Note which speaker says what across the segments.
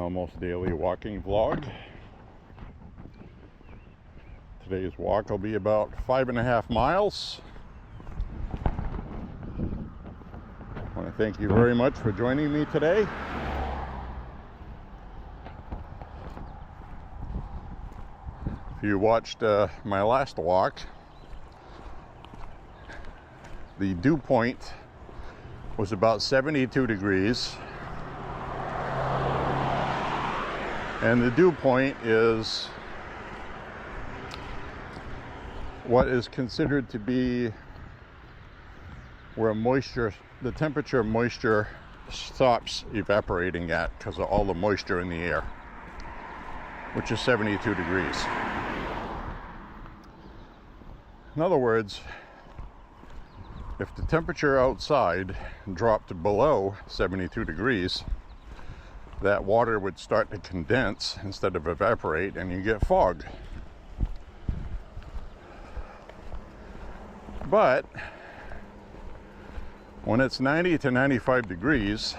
Speaker 1: almost daily walking vlog. Today's walk will be about 5.5 miles. I want to thank you very much for joining me today. If you watched my last walk, the dew point was about 72 degrees. And the dew point is what is considered to be where the temperature of moisture stops evaporating at because of all the moisture in the air, which is 72 degrees. In other words, if the temperature outside dropped below 72 degrees, that water would start to condense instead of evaporate, and you get fog. But when it's 90 to 95 degrees,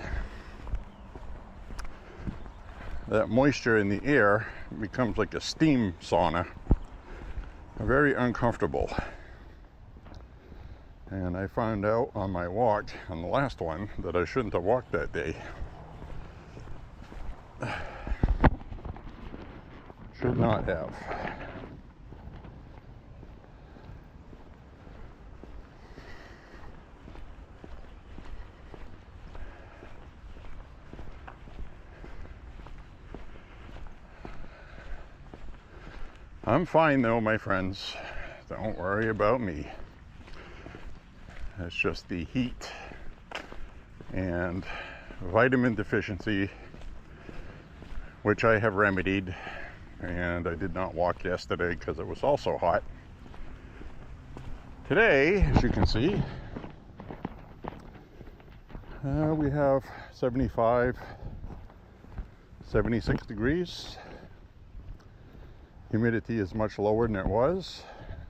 Speaker 1: that moisture in the air becomes like a steam sauna, very uncomfortable. And I found out on my walk, on the last one, that I shouldn't have walked that day. Should not have. I'm fine though, my friends. Don't worry about me. It's just the heat and vitamin deficiency, which I have remedied, and I did not walk yesterday because it was also hot. Today, as you can see, we have 75, 76 degrees. Humidity is much lower than it was.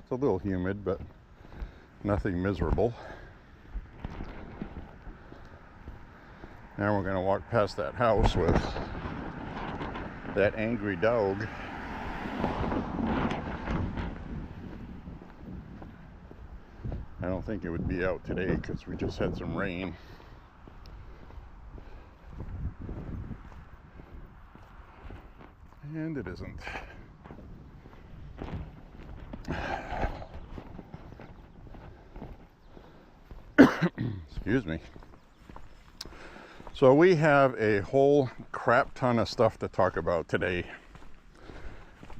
Speaker 1: It's a little humid, but nothing miserable. Now we're going to walk past that house with that angry dog. I don't think it would be out today because we just had some rain. And it isn't. Excuse me. So we have a whole crap ton of stuff to talk about today.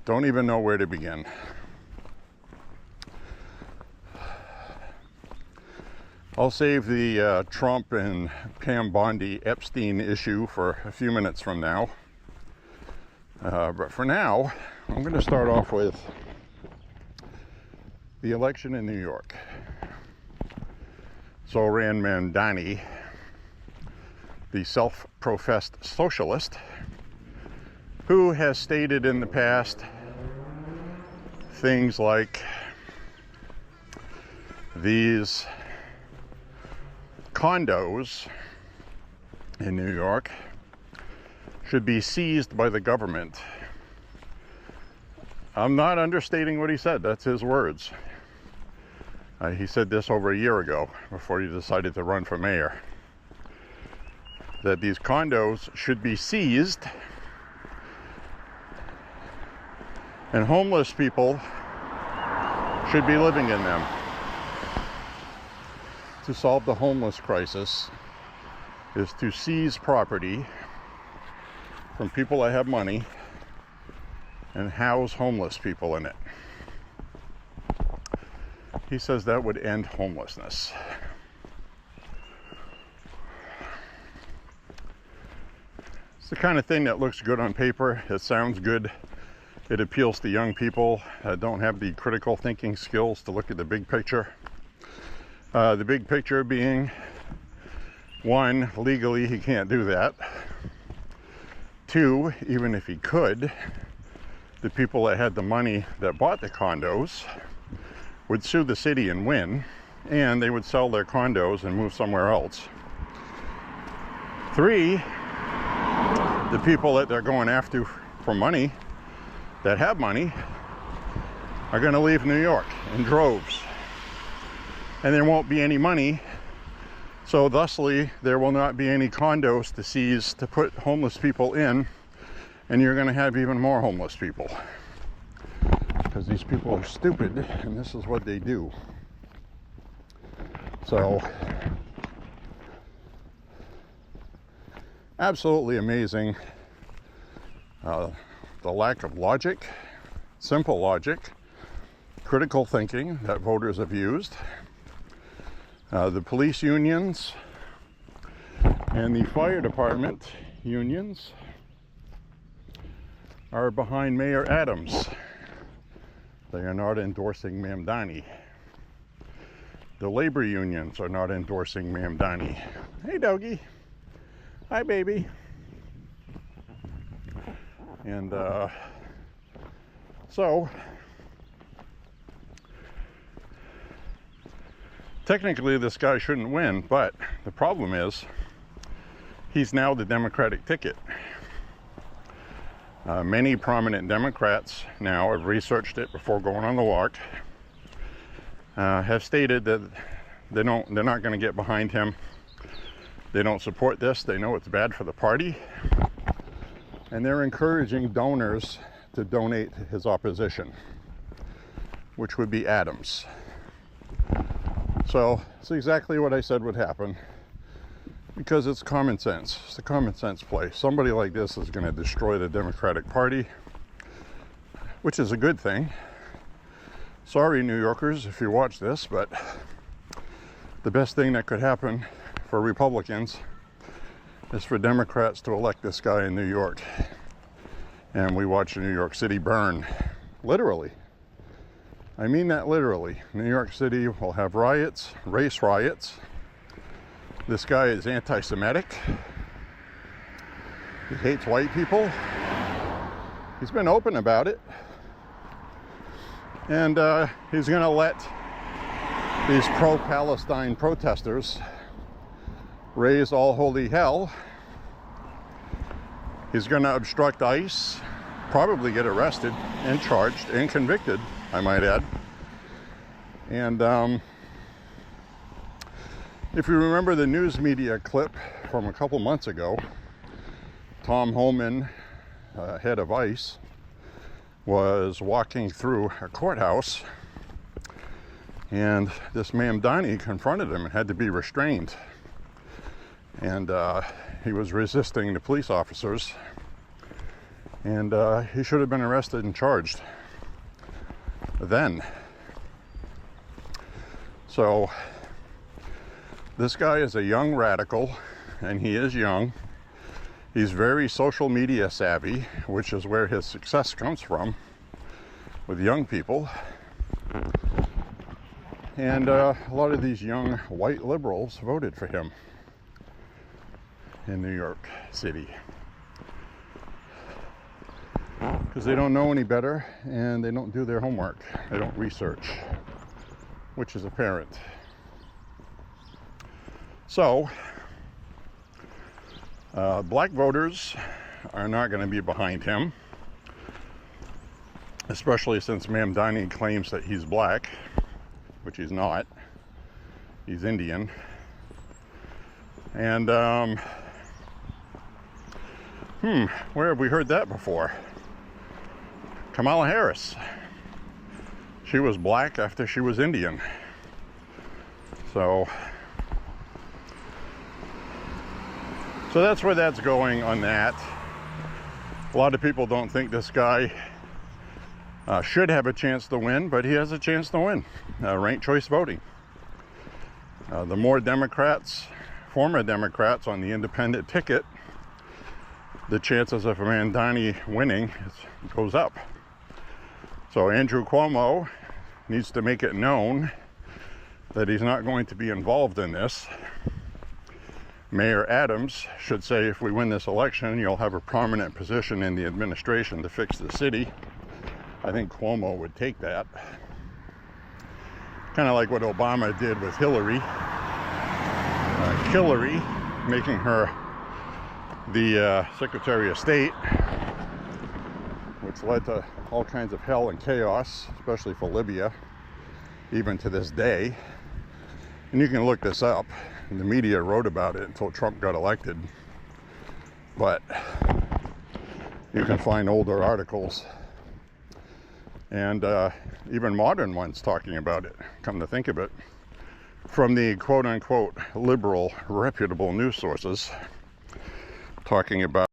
Speaker 1: Don't even know where to begin. I'll save the Trump and Pam Bondi Epstein issue for a few minutes from now. But for now, I'm going to start off with the election in New York. So ran Mamdani, the self-professed socialist, who has stated in the past things like these condos in New York should be seized by the government. I'm not understating what he said. That's his words. He said this over a year ago before he decided to run for mayor. That these condos should be seized and homeless people should be living in them. To solve the homeless crisis is to seize property from people that have money and house homeless people in it. He says that would end homelessness. It's the kind of thing that looks good on paper. It sounds good. It appeals to young people that don't have the critical thinking skills to look at the big picture. The big picture being, one, legally he can't do that. Two, even if he could, the people that had the money that bought the condos would sue the city and win, and they would sell their condos and move somewhere else. Three, the people that they're going after for money, that have money, are going to leave New York in droves. And there won't be any money, so thusly there will not be any condos to seize to put homeless people in, and you're going to have even more homeless people. Because these people are stupid, and this is what they do. So, absolutely amazing. The lack of logic, simple logic, critical thinking that voters have used. The police unions and the fire department unions are behind Mayor Adams. They are not endorsing Mamdani. The labor unions are not endorsing Mamdani. Hey, doggy. Hi, baby. And so, technically this guy shouldn't win, but the problem is he's now the Democratic ticket. Many prominent Democrats now have researched it before going on the walk, have stated that they're not going to get behind him. They don't support this. They know it's bad for the party. And they're encouraging donors to donate to his opposition, which would be Adams. So it's exactly what I said would happen, because it's common sense. It's a common sense play. Somebody like this is going to destroy the Democratic Party, which is a good thing. Sorry, New Yorkers, if you watch this, but the best thing that could happen for Republicans is for Democrats to elect this guy in New York. And we watch New York City burn. Literally. I mean that literally. New York City will have riots, race riots. This guy is anti-Semitic. He hates white people. He's been open about it. And he's going to let these pro-Palestine protesters raise all holy hell. He's going to obstruct ICE, probably get arrested and charged and convicted, I might add. And if you remember the news media clip from a couple months ago, Tom Homan, head of ICE, was walking through a courthouse, and this Mamdani confronted him and had to be restrained. And he was resisting the police officers, and he should have been arrested and charged then. So this guy is a young radical, and he is young. He's very social media savvy, which is where his success comes from with young people. And a lot of these young white liberals voted for him in New York City because they don't know any better, and they don't do their homework. They don't research, which is apparent. So black voters are not going to be behind him, especially since Mamdani claims that he's black, which he's not. He's Indian. And where have we heard that before? Kamala Harris. She was black after she was Indian. So that's where that's going on that. A lot of people don't think this guy should have a chance to win, but he has a chance to win. Ranked choice voting. The more Democrats, former Democrats on the independent ticket, the chances of Mamdani winning goes up. So Andrew Cuomo needs to make it known that he's not going to be involved in this. Mayor Adams should say, if we win this election, you'll have a prominent position in the administration to fix the city. I think Cuomo would take that. Kind of like what Obama did with Hillary. Hillary, making her the Secretary of State, which led to all kinds of hell and chaos, especially for Libya, even to this day. And you can look this up. And the media wrote about it until Trump got elected. But you can find older articles and even modern ones talking about it, come to think of it, from the quote-unquote liberal, reputable news sources, talking about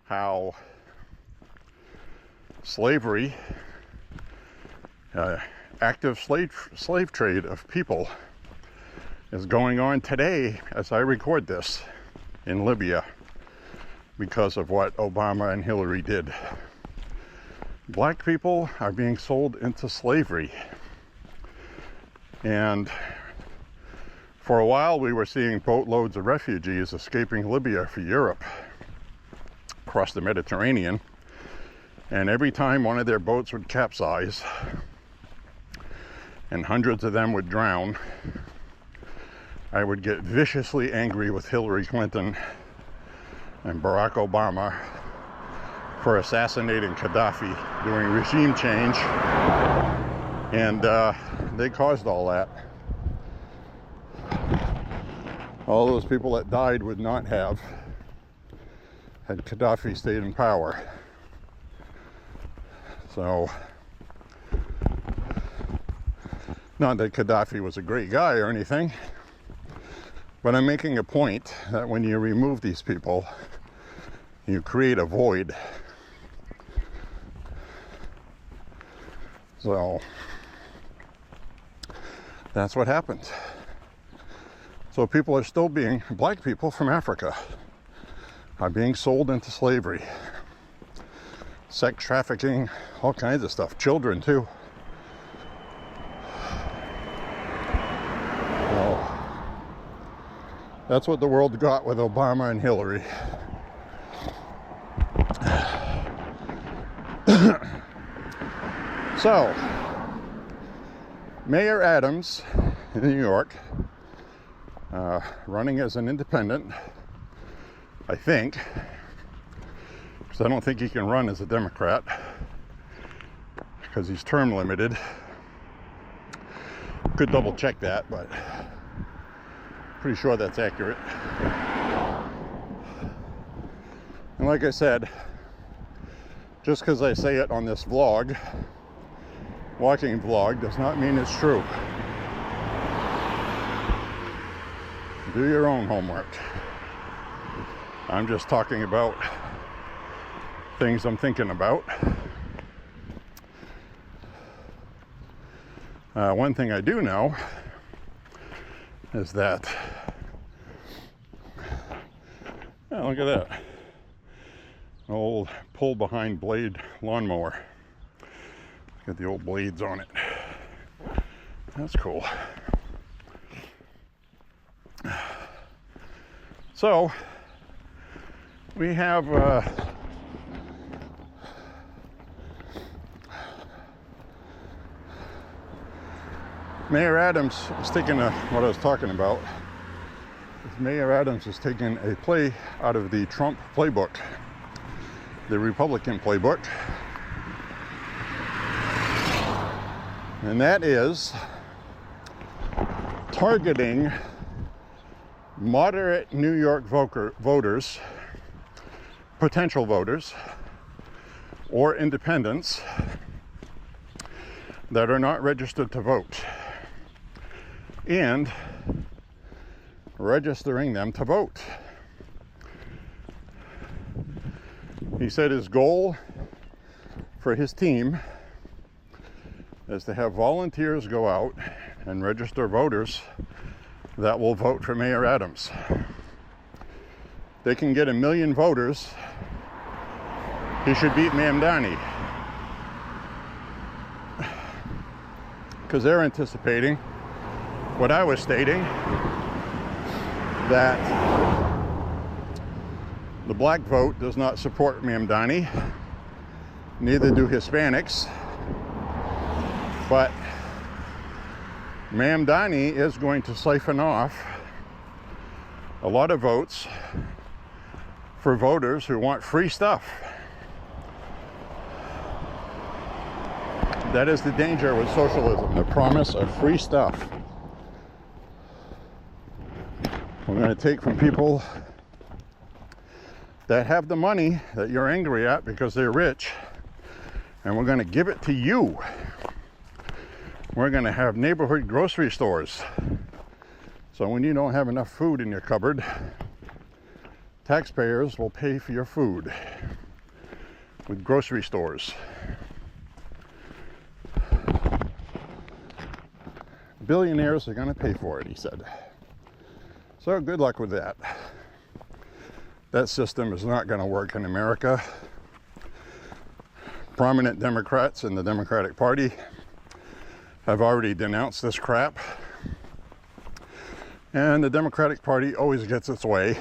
Speaker 1: how slavery, active slave trade of people is going on today as I record this in Libya because of what Obama and Hillary did. Black people are being sold into slavery. And for a while we were seeing boatloads of refugees escaping Libya for Europe across the Mediterranean. And every time one of their boats would capsize and hundreds of them would drown, I would get viciously angry with Hillary Clinton and Barack Obama for assassinating Gaddafi during regime change. And they caused all that. All those people that died would not have had Gaddafi stayed in power. So, not that Gaddafi was a great guy or anything, but I'm making a point that when you remove these people, you create a void. So, that's what happened. So people are still being, black people from Africa are being sold into slavery. Sex trafficking, all kinds of stuff. Children too. So, that's what the world got with Obama and Hillary. So, Mayor Adams in New York, running as an independent, I think, because I don't think he can run as a Democrat, because he's term limited. Could double check that, but pretty sure that's accurate. And like I said, just because I say it on this vlog, walking vlog, does not mean it's true. Do your own homework. I'm just talking about things I'm thinking about. One thing I do know is that, oh, look at that, an old pull behind blade lawnmower. Got the old blades on it. That's cool. So we have Mayor Adams is taking what I was talking about. Mayor Adams is taking a play out of the Trump playbook, the Republican playbook. And that is targeting moderate New York voters, potential voters, or independents that are not registered to vote, and registering them to vote. He said his goal for his team is to have volunteers go out and register voters that will vote for Mayor Adams. They can get 1 million voters. He should beat Mamdani, because they're anticipating what I was stating, that the black vote does not support Mamdani, neither do Hispanics, but Mamdani is going to siphon off a lot of votes for voters who want free stuff. That is the danger with socialism, the promise of free stuff. We're going to take from people that have the money that you're angry at because they're rich, and we're going to give it to you. We're going to have neighborhood grocery stores. So when you don't have enough food in your cupboard, taxpayers will pay for your food with grocery stores. Billionaires are going to pay for it, he said. So good luck with that. That system is not going to work in America. Prominent Democrats in the Democratic Party have already denounced this crap. And the Democratic Party always gets its way.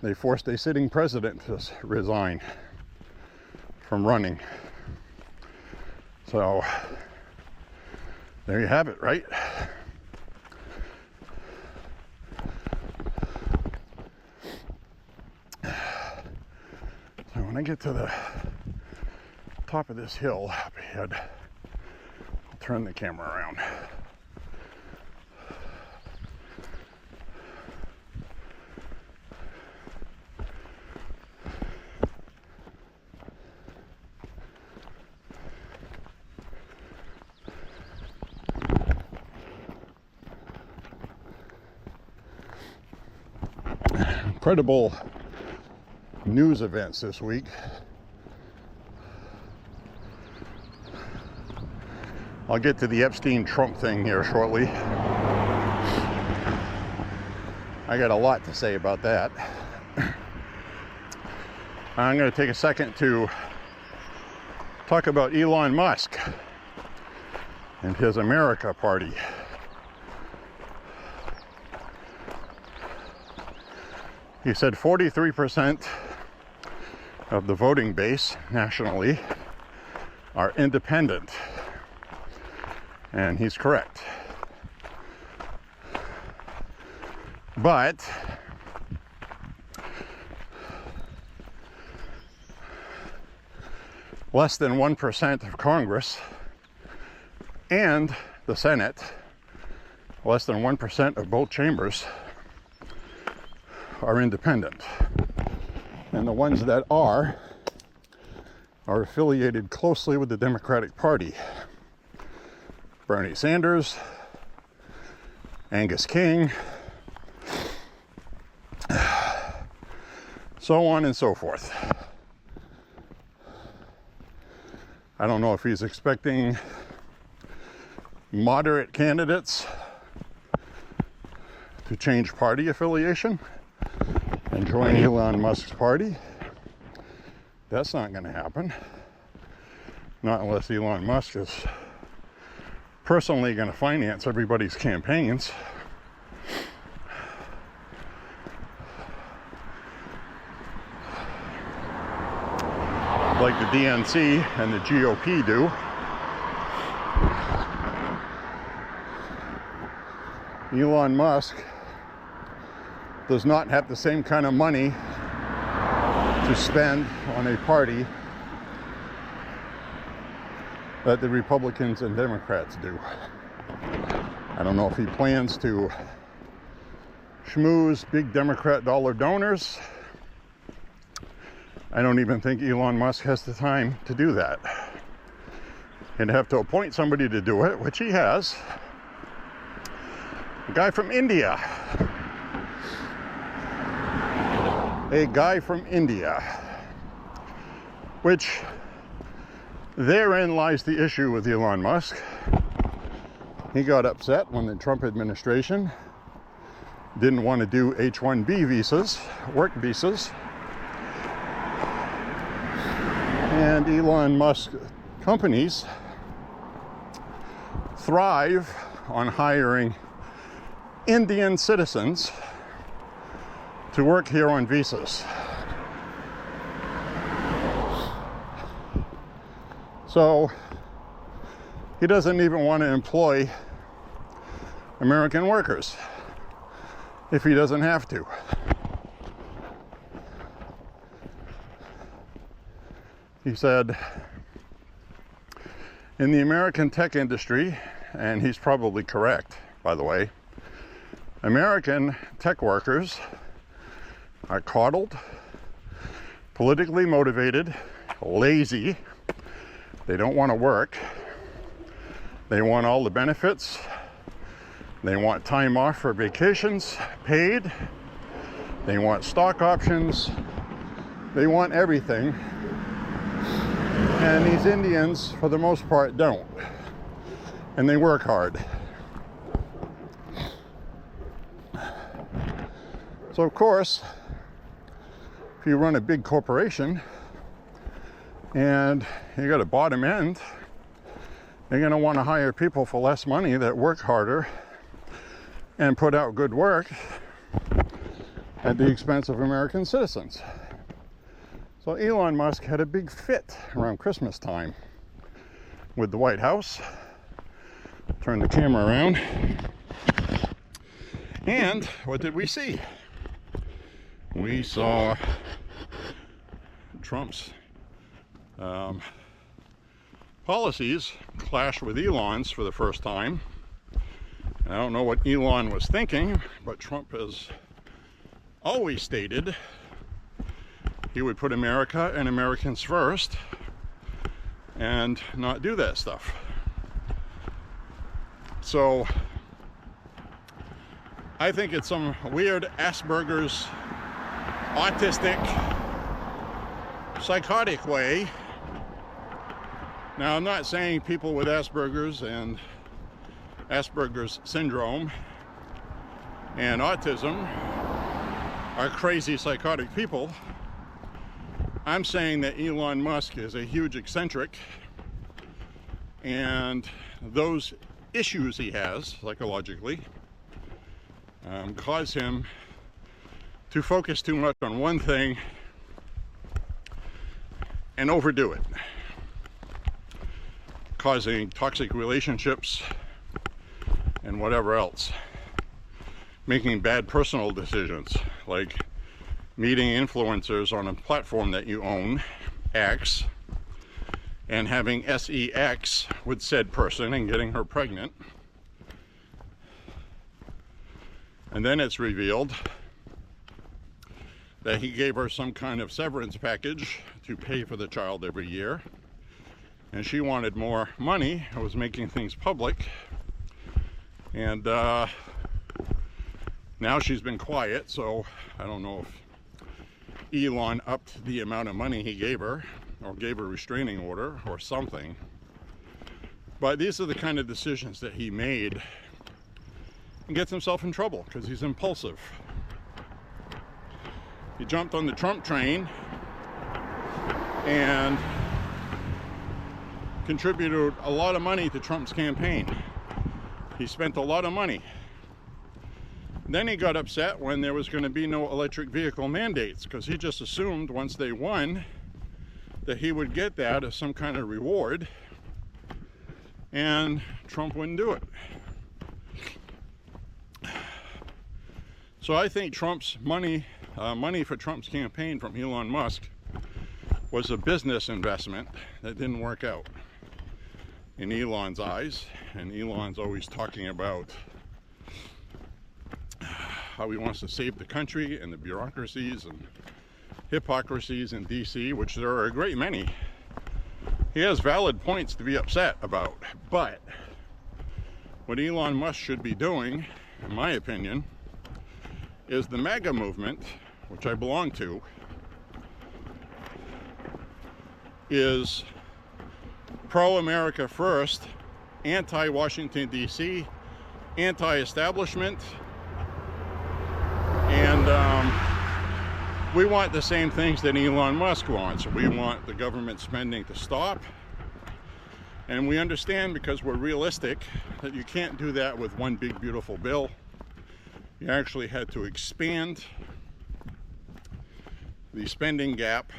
Speaker 1: They forced a sitting president to resign from running. So there you have it, right? So when I get to the top of this hill up ahead, I'll turn the camera around. Incredible news events this week. I'll get to the Epstein Trump thing here shortly. I got a lot to say about that. I'm going to take a second to talk about Elon Musk and his America Party. He said 43% of the voting base nationally are independent. And he's correct. But less than 1% of Congress and the Senate, less than 1% of both chambers, are independent. And the ones that are affiliated closely with the Democratic Party. Bernie Sanders, Angus King, so on and so forth. I don't know if he's expecting moderate candidates to change party affiliation and join Elon Musk's party. That's not going to happen. Not unless Elon Musk is personally going to finance everybody's campaigns. Like the DNC and the GOP do. Elon Musk does not have the same kind of money to spend on a party that the Republicans and Democrats do. I don't know if he plans to schmooze big Democrat dollar donors. I don't even think Elon Musk has the time to do that. He'd have to appoint somebody to do it, which he has. A guy from India. A guy from India. Which, therein lies the issue with Elon Musk. He got upset when the Trump administration didn't want to do H-1B visas, work visas. And Elon Musk companies thrive on hiring Indian citizens to work here on visas. So he doesn't even want to employ American workers if he doesn't have to. He said, in the American tech industry, and he's probably correct, by the way, American tech workers are coddled, politically motivated, lazy. They don't want to work. They want all the benefits. They want time off for vacations, paid. They want stock options. They want everything. And these Indians, for the most part, don't. And they work hard. So, of course, if you run a big corporation and you got a bottom end, you're going to want to hire people for less money that work harder and put out good work at the expense of American citizens. So Elon Musk had a big fit around Christmas time with the White House. Turn the camera around. And what did we see? We saw Trump's policies clash with Elon's for the first time. And I don't know what Elon was thinking, but Trump has always stated he would put America and Americans first and not do that stuff. So I think it's some weird Asperger's autistic psychotic way. Now, I'm not saying people with Asperger's and Asperger's syndrome and autism are crazy psychotic people. I'm saying that Elon Musk is a huge eccentric, and those issues he has psychologically cause him to focus too much on one thing and overdo it, causing toxic relationships and whatever else, making bad personal decisions like meeting influencers on a platform that you own, X, and having sex with said person and getting her pregnant. And then it's revealed that he gave her some kind of severance package to pay for the child every year. And she wanted more money. I was making things public. And now she's been quiet, so I don't know if Elon upped the amount of money he gave her, or gave a restraining order, or something. But these are the kind of decisions that he made and gets himself in trouble because he's impulsive. He jumped on the Trump train and contributed a lot of money to Trump's campaign. He spent a lot of money. Then he got upset when there was going to be no electric vehicle mandates, because he just assumed once they won that he would get that as some kind of reward, and Trump wouldn't do it. So I think Trump's money for Trump's campaign from Elon Musk was a business investment that didn't work out in Elon's eyes. And Elon's always talking about how he wants to save the country and the bureaucracies and hypocrisies in DC, which there are a great many. He has valid points to be upset about, but what Elon Musk should be doing, in my opinion, is the MAGA movement, which I belong to, is pro-America first, anti-Washington DC, anti-establishment, and we want the same things that Elon Musk wants. We want the government spending to stop, and we understand, because we're realistic, that you can't do that with one big beautiful bill. You actually had to expand the spending gap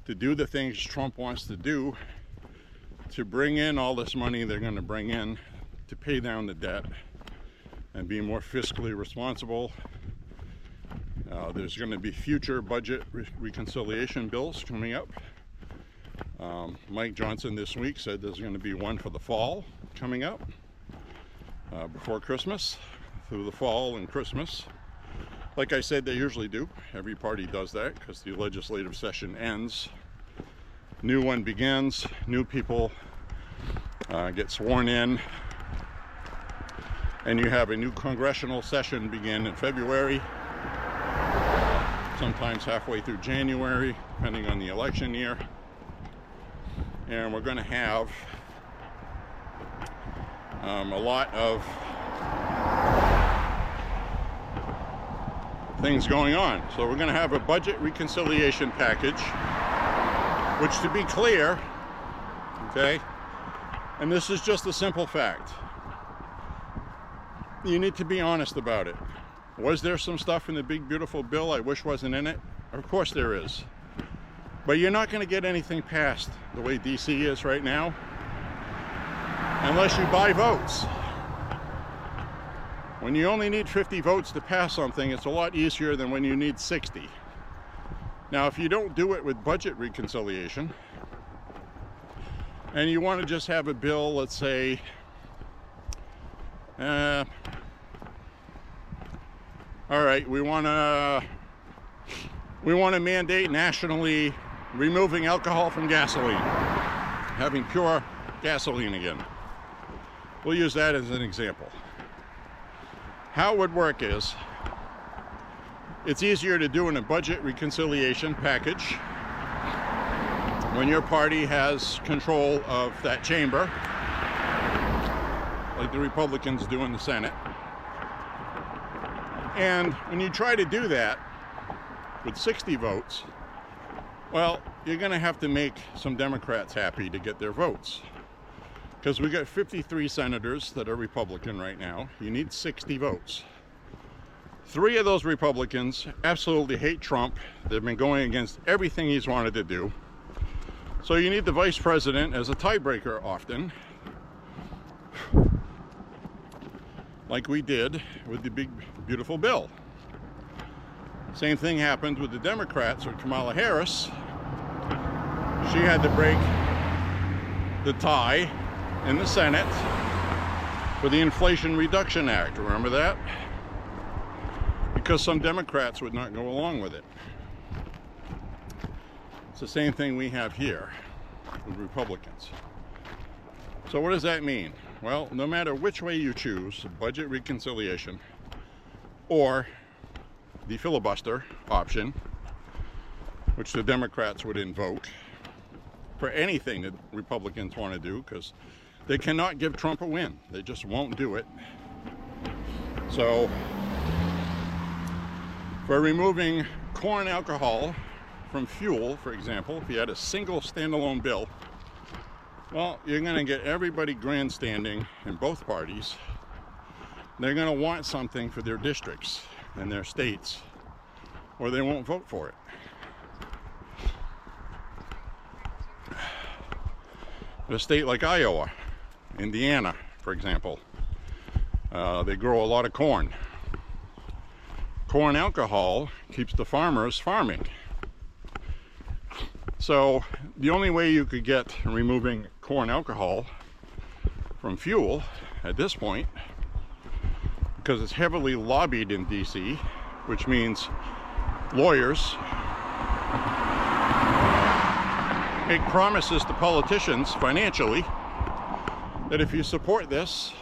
Speaker 1: to do the things Trump wants to do, to bring in all this money they're going to bring in to pay down the debt and be more fiscally responsible. There's going to be future budget reconciliation bills coming up. Mike Johnson this week said there's going to be one for the fall coming up before Christmas, through the fall and Christmas. Like I said, they usually do. Every party does that because the legislative session ends. New one begins. New people get sworn in. And you have a new congressional session begin in February. Sometimes halfway through January, depending on the election year. And we're going to have a lot of things going on. So we're going to have a budget reconciliation package, which, to be clear, okay, and this is just a simple fact, you need to be honest about it. Was there some stuff in the big beautiful bill I wish wasn't in it? Of course there is. But you're not going to get anything passed the way DC is right now unless you buy votes. When you only need 50 votes to pass something, it's a lot easier than when you need 60. Now, if you don't do it with budget reconciliation, and you want to just have a bill, let's say, all right, we want to mandate nationally removing alcohol from gasoline, having pure gasoline again. We'll use that as an example. How it would work is, it's easier to do in a budget reconciliation package when your party has control of that chamber, like the Republicans do in the Senate. And when you try to do that with 60 votes, well, you're going to have to make some Democrats happy to get their votes. Because we got 53 senators that are Republican right now. You need 60 votes. 3 of those Republicans absolutely hate Trump. They've been going against everything he's wanted to do. So you need the vice president as a tiebreaker often, like we did with the big beautiful bill. Same thing happened with the Democrats with Kamala Harris. She had to break the tie in the Senate for the Inflation Reduction Act. Remember that? Because some Democrats would not go along with it. It's the same thing we have here with Republicans. So what does that mean? Well, no matter which way you choose, budget reconciliation or the filibuster option, which the Democrats would invoke for anything that Republicans want to do, because they cannot give Trump a win. They just won't do it. So, for removing corn alcohol from fuel, for example, if you had a single standalone bill, well, you're going to get everybody grandstanding in both parties. They're going to want something for their districts and their states, or they won't vote for it. A state like Iowa, Indiana, for example, they grow a lot of corn. Corn alcohol keeps the farmers farming. So the only way you could get removing corn alcohol from fuel at this point, because it's heavily lobbied in DC, which means lawyers make promises to politicians financially that if you support this,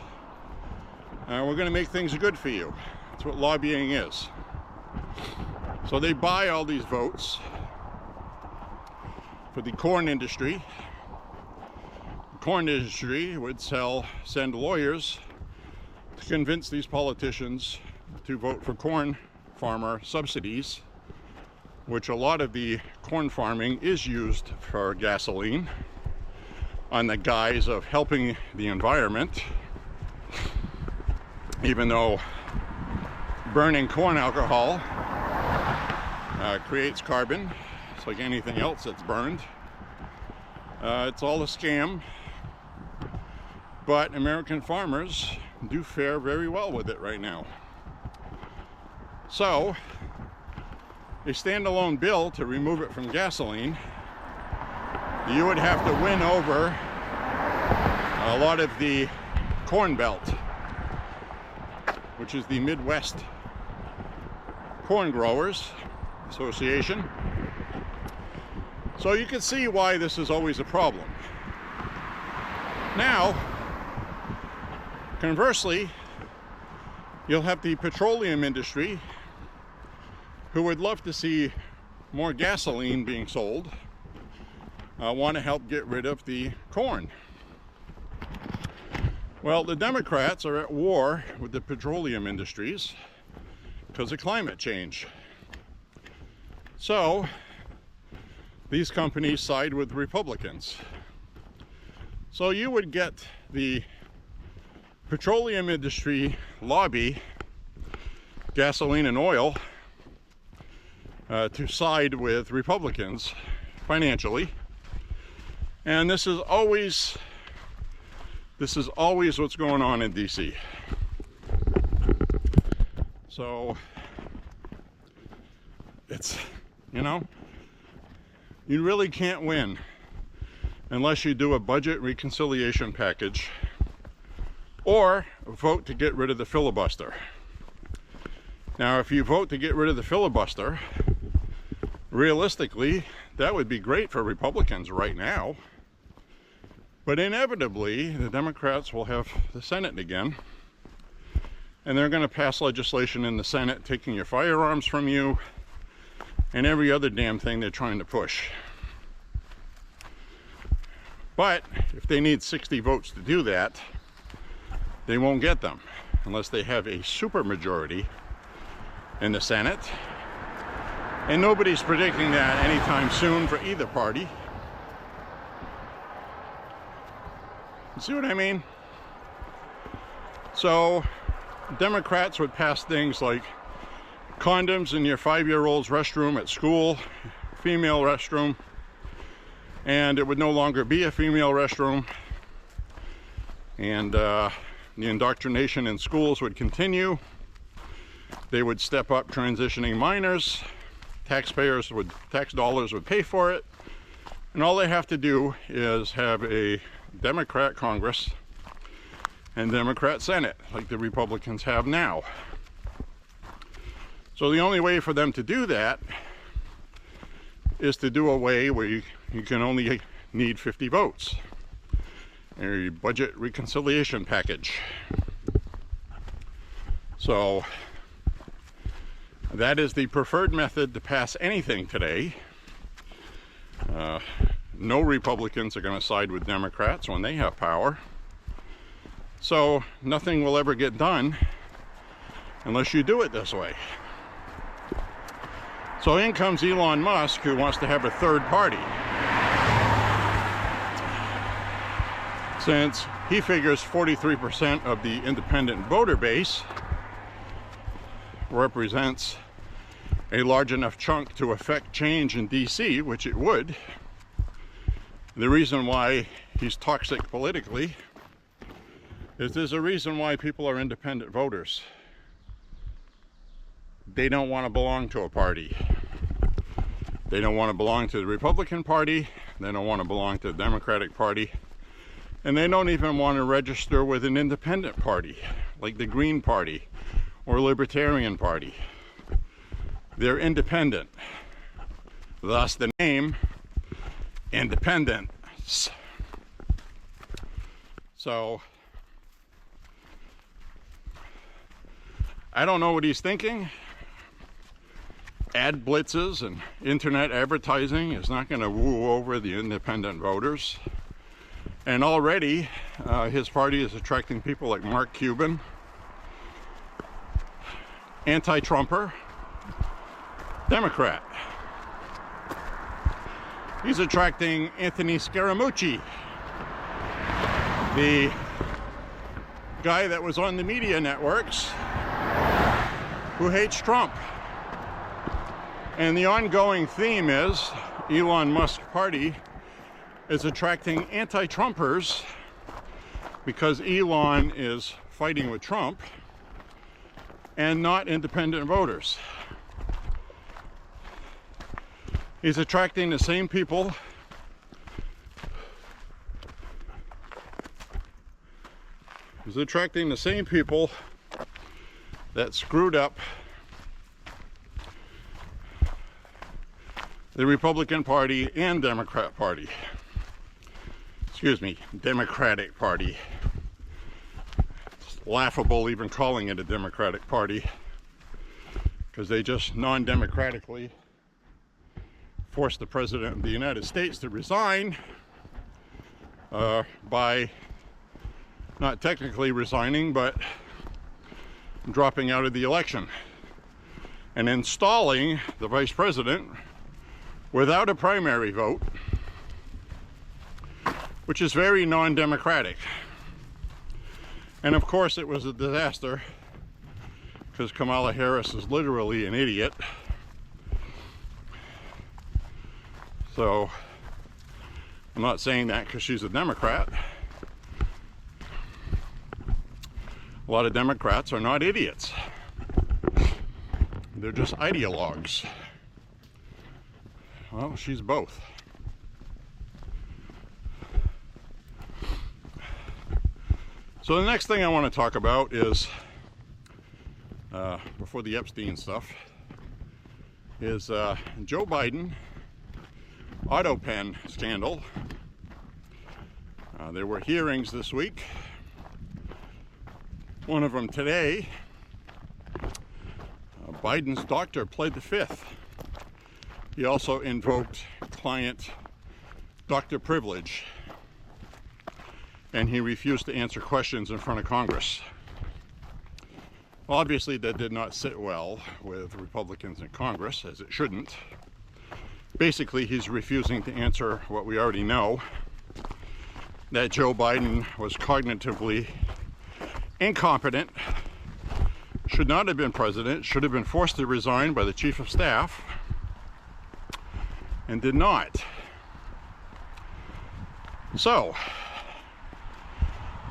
Speaker 1: we're going to make things good for you. That's what lobbying is. So they buy all these votes for the corn industry. The corn industry would send lawyers to convince these politicians to vote for corn farmer subsidies, which a lot of the corn farming is used for gasoline on the guise of helping the environment, even though burning corn alcohol creates carbon. It's like anything else that's burned. It's all a scam. But American farmers do fare very well with it right now. So, a standalone bill to remove it from gasoline, you would have to win over a lot of the Corn Belt, which is the Midwest Corn Growers Association. So you can see why this is always a problem. Now, conversely, you'll have the petroleum industry who would love to see more gasoline being sold, want to help get rid of the corn. Well, the Democrats are at war with the petroleum industries because of climate change. So, these companies side with Republicans. So you would get the petroleum industry lobby, gasoline and oil, to side with Republicans financially. And this is always what's going on in DC. So it's, you know, you really can't win unless you do a budget reconciliation package or vote to get rid of the filibuster. Now, if you vote to get rid of the filibuster, realistically, that would be great for Republicans right now. But inevitably, the Democrats will have the Senate again, and they're going to pass legislation in the Senate taking your firearms from you and every other damn thing they're trying to push. But if they need 60 votes to do that, they won't get them unless they have a supermajority in the Senate. And nobody's predicting that anytime soon for either party. You see what I mean? So Democrats would pass things like condoms in your 5-year-old's restroom at school, female restroom, and it would no longer be a female restroom, and the indoctrination in schools would continue. They would step up transitioning minors. Tax dollars would pay for it, and all they have to do is have a Democrat Congress and Democrat Senate like the Republicans have now. So the only way for them to do that is to do a way where you can only need 50 votes. A budget reconciliation package. So that is the preferred method to pass anything today. No Republicans are going to side with Democrats when they have power. So nothing will ever get done unless you do it this way. So in comes Elon Musk, who wants to have a third party. Since he figures 43% of the independent voter base represents a large enough chunk to affect change in DC, which it would. The reason why he's toxic politically is there's a reason why people are independent voters. They don't want to belong to a party. They don't want to belong to the Republican Party. They don't want to belong to the Democratic Party. And they don't even want to register with an independent party, like the Green Party or Libertarian Party. They're independent. Thus the name, Independents. So, I don't know what he's thinking. Ad blitzes and internet advertising is not going to woo over the independent voters. And already, his party is attracting people like Mark Cuban, anti-Trumper, Democrat. He's attracting Anthony Scaramucci, the guy that was on the media networks who hates Trump. And the ongoing theme is Elon Musk's party is attracting anti-Trumpers because Elon is fighting with Trump and not independent voters. He's attracting the same people that screwed up the Republican Party and Democrat Party. Excuse me, Democratic Party. It's laughable even calling it a Democratic Party, because they just non-democratically forced the President of the United States to resign by not technically resigning, but dropping out of the election and installing the Vice President without a primary vote, which is very non-democratic. And of course it was a disaster, because Kamala Harris is literally an idiot. So I'm not saying that because she's a Democrat. A lot of Democrats are not idiots. They're just ideologues. Well, she's both. So the next thing I want to talk about is, before the Epstein stuff, is Joe Biden auto pen scandal. There were hearings this week. One of them today. Biden's doctor pled the fifth. He also invoked client doctor privilege, and he refused to answer questions in front of Congress. Obviously, that did not sit well with Republicans in Congress, as it shouldn't. Basically, he's refusing to answer what we already know, that Joe Biden was cognitively incompetent, should not have been president, should have been forced to resign by the chief of staff, and did not. So,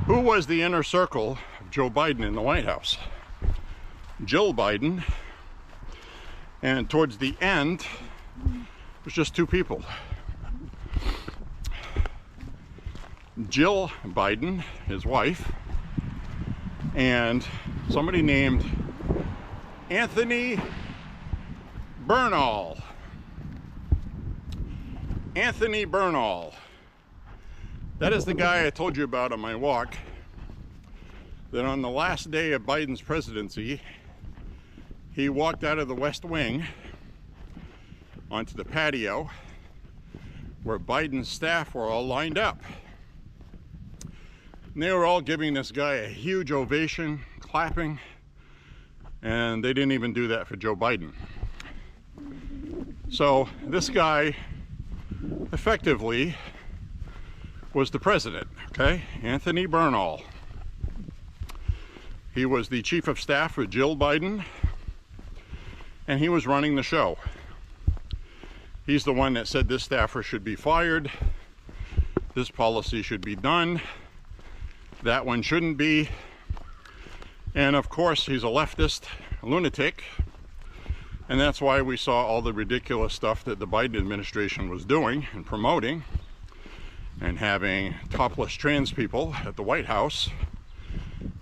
Speaker 1: who was the inner circle of Joe Biden in the White House? Jill Biden, and towards the end, it was just two people. Jill Biden, his wife, and somebody named Anthony Bernal. Anthony Bernal. That is the guy I told you about on my walk, that on the last day of Biden's presidency, he walked out of the West Wing onto the patio where Biden's staff were all lined up. And they were all giving this guy a huge ovation, clapping, and they didn't even do that for Joe Biden. So this guy effectively was the president, okay? Anthony Bernal. He was the chief of staff for Jill Biden, and he was running the show. He's the one that said this staffer should be fired, this policy should be done, that one shouldn't be. And of course, he's a leftist lunatic, and that's why we saw all the ridiculous stuff that the Biden administration was doing and promoting, and having topless trans people at the White House.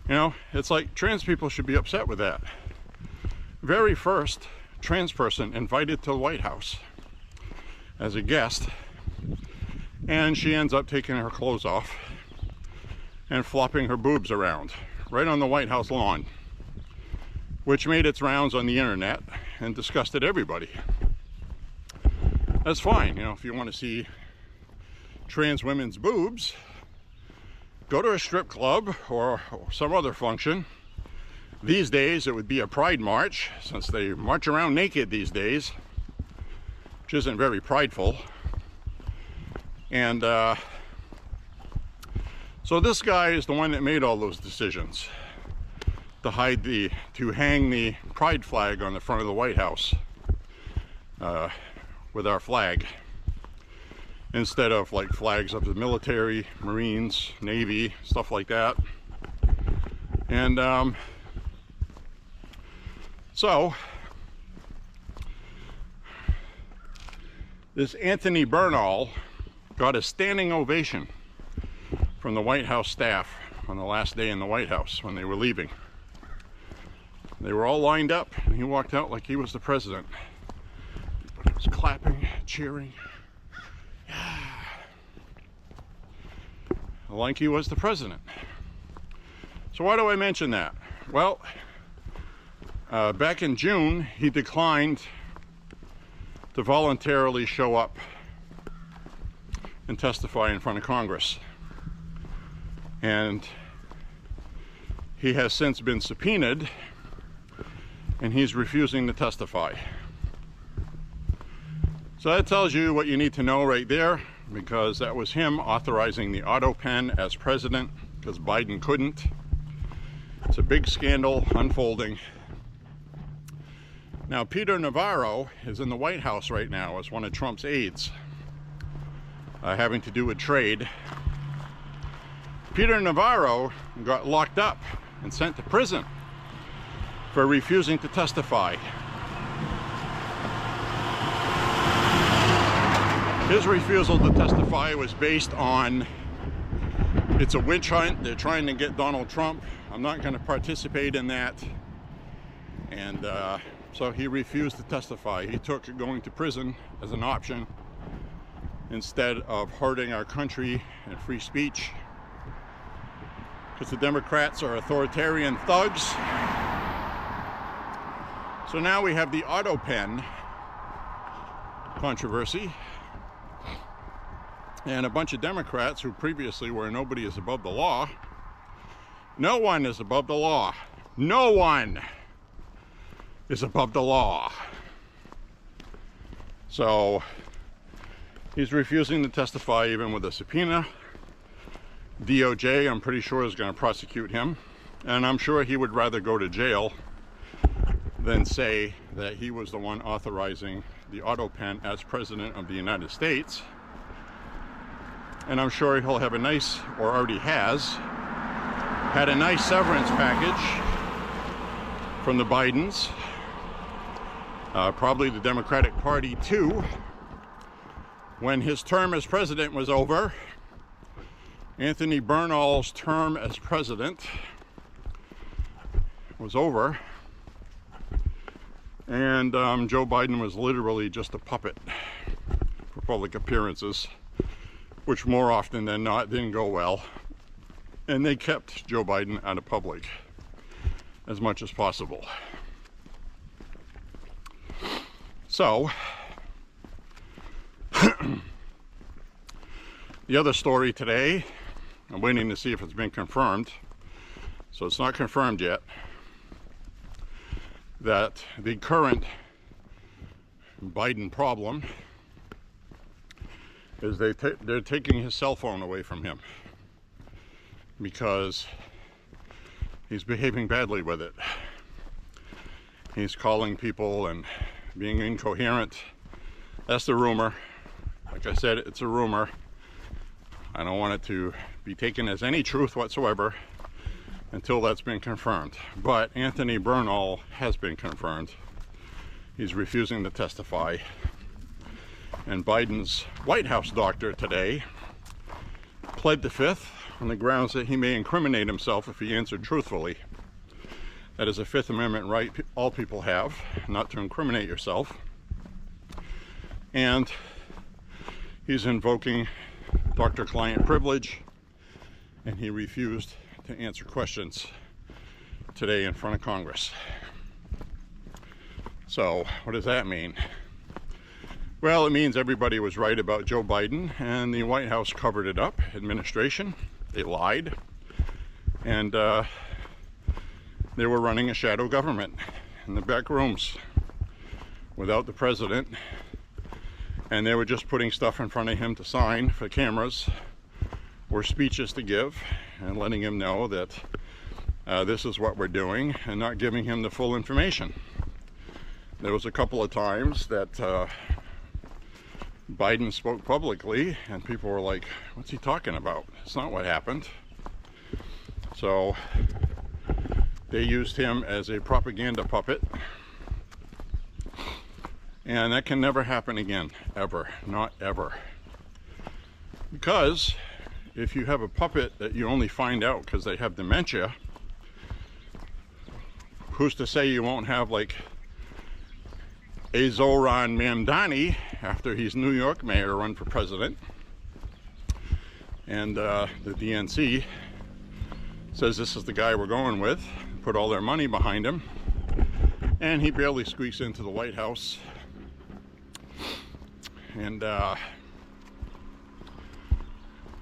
Speaker 1: You know, it's like trans people should be upset with that. Very first trans person invited to the White House as a guest, and she ends up taking her clothes off and flopping her boobs around right on the White House lawn, which made its rounds on the internet and disgusted everybody. That's fine, you know, if you want to see trans women's boobs, go to a strip club or some other function. These days it would be a pride march, since they march around naked these days, which isn't very prideful. And so this guy is the one that made all those decisions to hang the pride flag on the front of the White House with our flag. instead of like flags of the military, Marines, Navy, stuff like that. And so this Anthony Bernal got a standing ovation from the White House staff on the last day in the White House when they were leaving. They were all lined up and he walked out like he was the president. He was clapping, cheering. Like he was the president. So why do I mention that? Well, back in June, he declined to voluntarily show up and testify in front of Congress. And he has since been subpoenaed, and he's refusing to testify. So that tells you what you need to know right there, because that was him authorizing the auto pen as president, because Biden couldn't. It's a big scandal unfolding. Now, Peter Navarro is in the White House right now as one of Trump's aides, having to do with trade. Peter Navarro got locked up and sent to prison for refusing to testify. His refusal to testify was based on, it's a witch hunt, they're trying to get Donald Trump, I'm not going to participate in that. And so he refused to testify. He took going to prison as an option instead of hurting our country and free speech, because the Democrats are authoritarian thugs. So now we have the auto pen controversy, and a bunch of Democrats who previously were nobody is above the law. No one is above the law. No one is above the law. So he's refusing to testify even with a subpoena. DOJ, I'm pretty sure, is going to prosecute him, and I'm sure he would rather go to jail than say that he was the one authorizing the auto pen as president of the United States. And I'm sure he'll have a nice, or already has, had a nice severance package from the Bidens, probably the Democratic Party too. When his term as president was over, Anthony Bernal's term as president was over, and Joe Biden was literally just a puppet for public appearances, which more often than not didn't go well. And they kept Joe Biden out of public as much as possible. So, the other story today, I'm waiting to see if it's been confirmed, so it's not confirmed yet, that the current Biden problem is they're taking his cell phone away from him because he's behaving badly with it. He's calling people and being incoherent. That's the rumor. Like I said, it's a rumor. I don't want it to be taken as any truth whatsoever until that's been confirmed. But Anthony Bernal has been confirmed. He's refusing to testify. And Biden's White House doctor today pled the fifth on the grounds that he may incriminate himself if he answered truthfully. That is a Fifth Amendment right all people have, not to incriminate yourself. And he's invoking doctor-client privilege, and he refused to answer questions today in front of Congress. So, what does that mean? Well, it means everybody was right about Joe Biden, and the White House covered it up. Administration, they lied, and they were running a shadow government in the back rooms without the president, and they were just putting stuff in front of him to sign for cameras or speeches to give, and letting him know that this is what we're doing, and not giving him the full information. There was a couple of times that Biden spoke publicly, and people were like, what's he talking about? It's not what happened. So they used him as a propaganda puppet. And that can never happen again, ever, not ever. Because if you have a puppet that you only find out because they have dementia, who's to say you won't have like Epstein Mamdani, after he's New York mayor, run for president, and the DNC says this is the guy we're going with, put all their money behind him, and he barely squeaks into the White House. And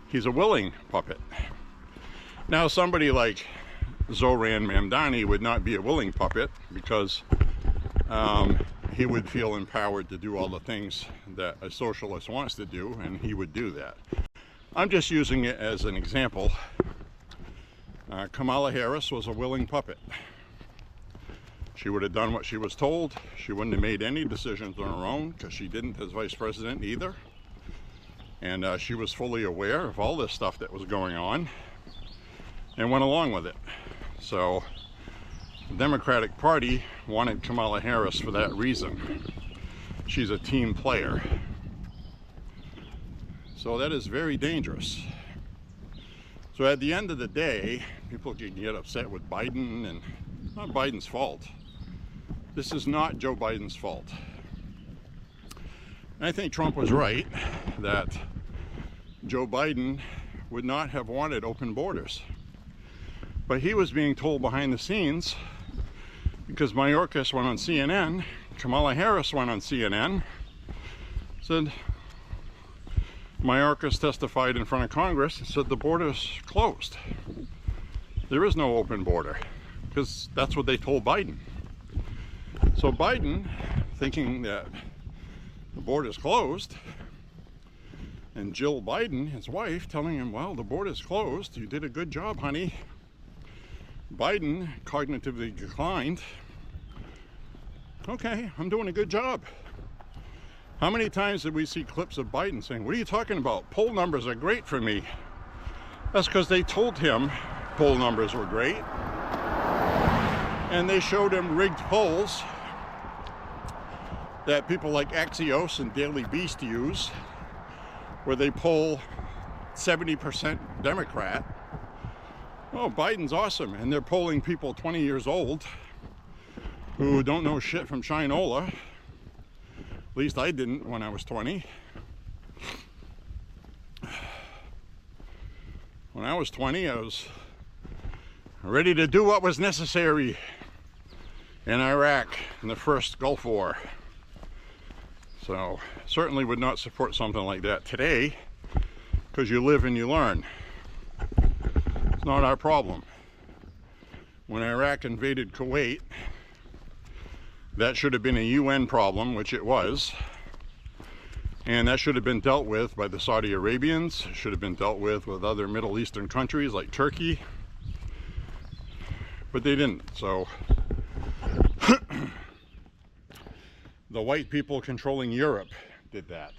Speaker 1: he's a willing puppet. Now somebody like Zoran Mamdani would not be a willing puppet, because he would feel empowered to do all the things that a socialist wants to do, and he would do that. I'm just using it as an example. Kamala Harris was a willing puppet. She would have done what she was told. She wouldn't have made any decisions on her own, because she didn't as vice president either. And she was fully aware of all this stuff that was going on and went along with it. So the Democratic Party wanted Kamala Harris for that reason. She's a team player. So that is very dangerous. So at the end of the day, people can get upset with Biden, and it's not Biden's fault. This is not Joe Biden's fault. And I think Trump was right that Joe Biden would not have wanted open borders. But he was being told behind the scenes, because Mayorkas went on CNN, Kamala Harris went on CNN, said, Mayorkas testified in front of Congress and said the border's closed. There is no open border, because that's what they told Biden. So Biden, thinking that the border's closed, and Jill Biden, his wife, telling him, well, the border's closed, you did a good job, honey. Biden cognitively declined. Okay, I'm doing a good job. How many times did we see clips of Biden saying, what are you talking about? Poll numbers are great for me. That's because they told him poll numbers were great. And they showed him rigged polls that people like Axios and Daily Beast use, where they poll 70% Democrat. Oh, Biden's awesome. And they're polling people 20 years old who don't know shit from Shinola. At least I didn't when I was 20. When I was 20, I was ready to do what was necessary in Iraq in the first Gulf War. So certainly would not support something like that today, because you live and you learn. It's not our problem. When Iraq invaded Kuwait, that should have been a UN problem, which it was. And that should have been dealt with by the Saudi Arabians. It should have been dealt with other Middle Eastern countries like Turkey. But they didn't. So the white people controlling Europe did that.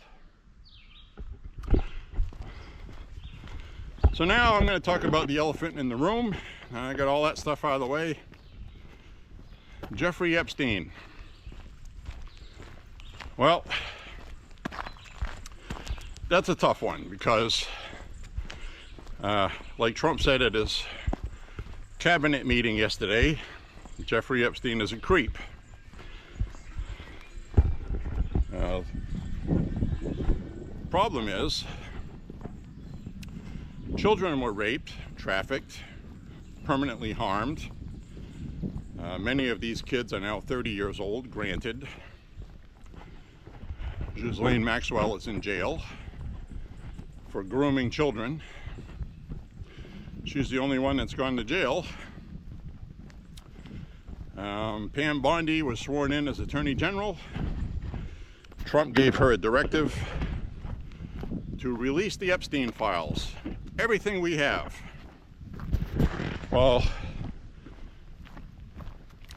Speaker 1: So now I'm going to talk about the elephant in the room. I got all that stuff out of the way. Jeffrey Epstein. Well, that's a tough one, because like Trump said at his cabinet meeting yesterday, Jeffrey Epstein is a creep. Problem is, children were raped, trafficked, permanently harmed. Many of these kids are now 30 years old, granted. Ghislaine Maxwell is in jail for grooming children. She's the only one that's gone to jail. Pam Bondi was sworn in as Attorney General. Trump gave her a directive to release the Epstein files. Everything we have. Well,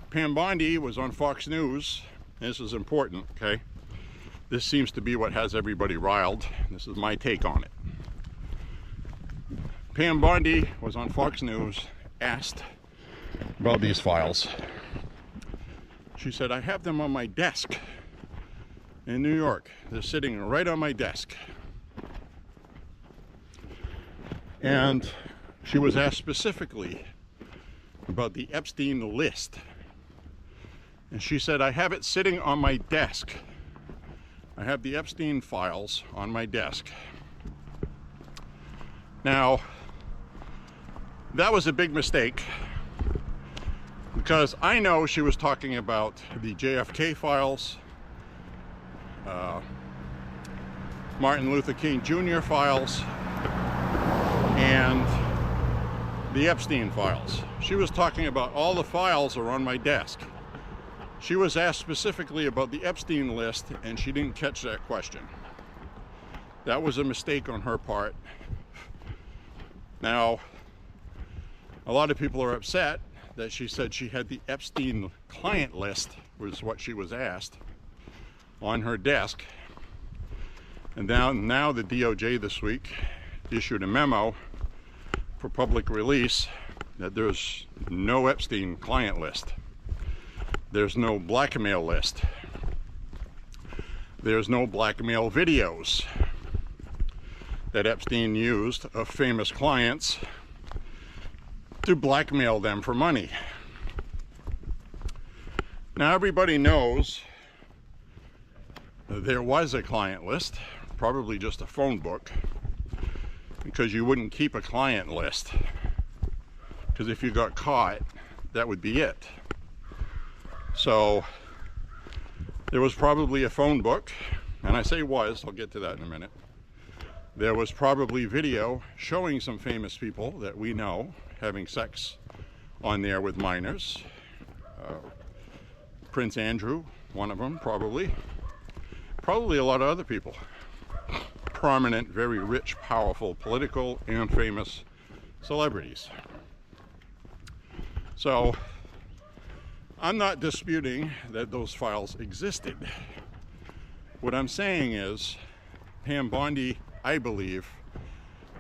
Speaker 1: Pam Bondi was on Fox News. This is important, okay? this seems to be what has everybody riled. This is my take on it. Pam Bondi was on Fox News, asked about these files. She said, I have them on my desk in New York. They're sitting right on my desk. And she was asked specifically about the Epstein list. And she said, I have it sitting on my desk. I have the Epstein files on my desk. Now, that was a big mistake, because I know she was talking about the JFK files, Martin Luther King Jr. files, and the Epstein files. She was talking about all the files are on my desk. She was asked specifically about the Epstein list, and she didn't catch that question. That was a mistake on her part. Now, a lot of people are upset that she said she had the Epstein client list, was what she was asked, on her desk. And now the DOJ this week issued a memo for public release that there's no Epstein client list. There's no blackmail list. There's no blackmail videos that Epstein used of famous clients to blackmail them for money. Now everybody knows there was a client list, probably just a phone book, because you wouldn't keep a client list, because if you got caught, that would be it. So there was probably a phone book, and I say was, I'll get to that in a minute. There was probably video showing some famous people that we know having sex on there with minors. Prince Andrew, one of them, probably. Probably a lot of other people. Prominent, very rich, powerful, political, and famous celebrities. So, I'm not disputing that those files existed. What I'm saying is, Pam Bondi, I believe,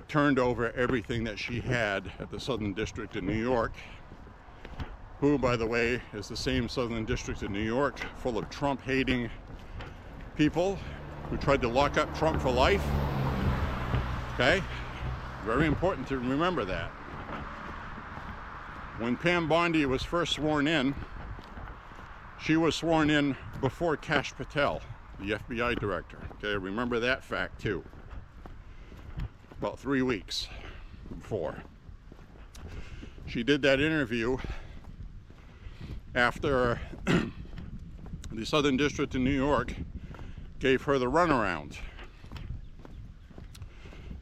Speaker 1: turned over everything that she had at the Southern District in New York, who, by the way, is the same Southern District in New York, full of Trump-hating people who tried to lock up Trump for life. Okay? Very important to remember that. When Pam Bondi was first sworn in, she was sworn in before Kash Patel, the FBI director. Okay, remember that fact too. About 3 weeks before. She did that interview after the Southern District in New York gave her the runaround.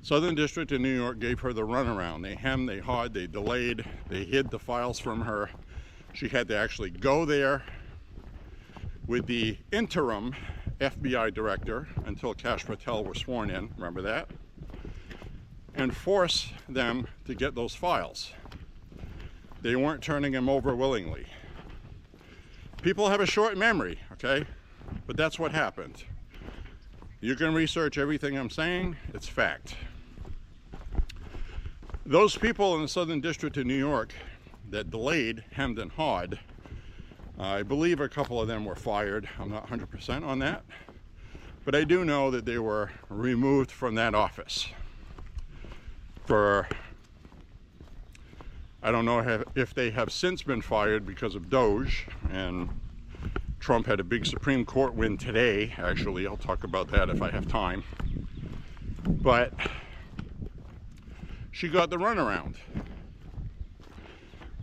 Speaker 1: Southern District in New York gave her the runaround. They hemmed, they hawed, they delayed, they hid the files from her. She had to actually go there with the interim FBI director until Kash Patel was sworn in, remember that? And force them to get those files. They weren't turning them over willingly. People have a short memory, okay? But that's what happened. You can research everything I'm saying, it's fact. Those people in the Southern District of New York that delayed, hemmed and hawed, I believe a couple of them were fired. I'm not 100% on that. But I do know that they were removed from that office for, I don't know if they have since been fired because of Doge, and Trump had a big Supreme Court win today, actually. I'll talk about that if I have time. But she got the runaround.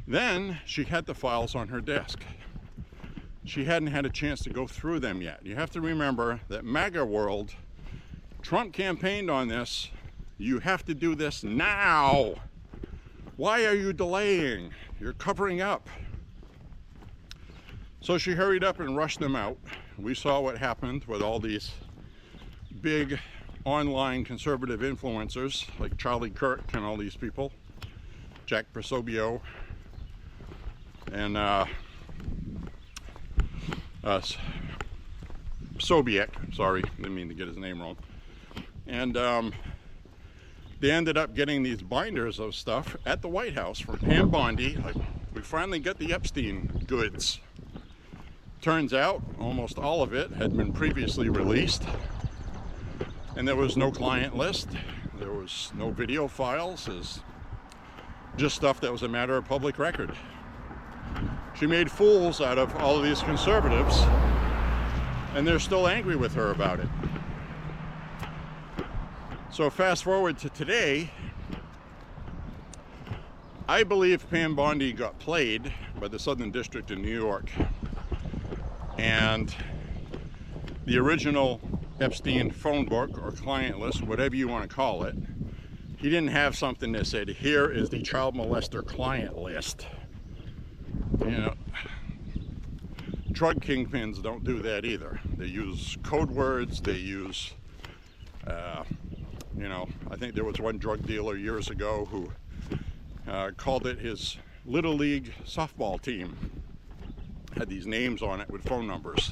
Speaker 1: Then she had the files on her desk. She hadn't had a chance to go through them yet. You have to remember that MAGA world, Trump campaigned on this. You have to do this now. Why are you delaying? You're covering up. So she hurried up and rushed them out. We saw what happened with all these big online conservative influencers like Charlie Kirk and all these people, Jack Persobio, and Sobiek, sorry, didn't mean to get his name wrong. And they ended up getting these binders of stuff at the White House from Pam Bondi. Like, we finally got the Epstein goods. Turns out almost all of it had been previously released, and there was no client list, there was no video files, there's just stuff that was a matter of public record. She made fools out of all of these conservatives, and they're still angry with her about it. So fast forward to today, I believe Pam Bondi got played by the Southern District of New York, and the original Epstein phone book or client list, whatever you want to call it, he didn't have something that said, here is the child molester client list. You know, drug kingpins don't do that either. They use code words, they use you know, I think there was one drug dealer years ago who called it his Little League softball team. Had these names on it with phone numbers.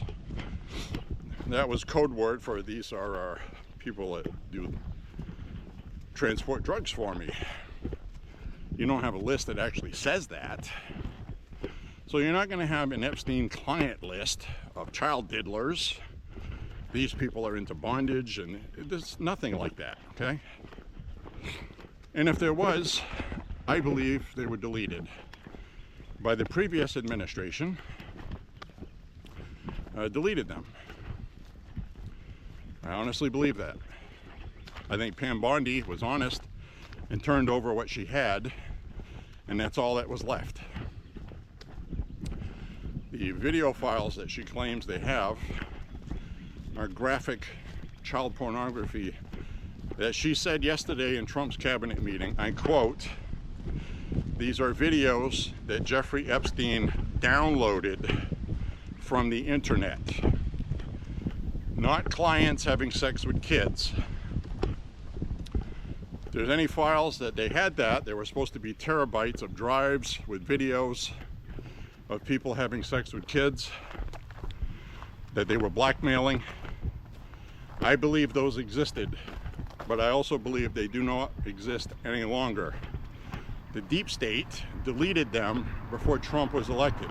Speaker 1: That was code word for these are our people that do transport drugs for me. You don't have a list that actually says that. So you're not going to have an Epstein client list of child diddlers. These people are into bondage, and there's nothing like that, okay? And if there was, I believe they were deleted by the previous administration. Deleted them. I honestly believe that. I think Pam Bondi was honest and turned over what she had, and that's all that was left. The video files that she claims they have are graphic child pornography that she said yesterday in Trump's cabinet meeting, I quote, "These are videos that Jeffrey Epstein downloaded from the internet. Not clients having sex with kids." If there's any files that they had that, there were supposed to be terabytes of drives with videos of people having sex with kids that they were blackmailing. I believe those existed, but I also believe they do not exist any longer. The deep state deleted them before Trump was elected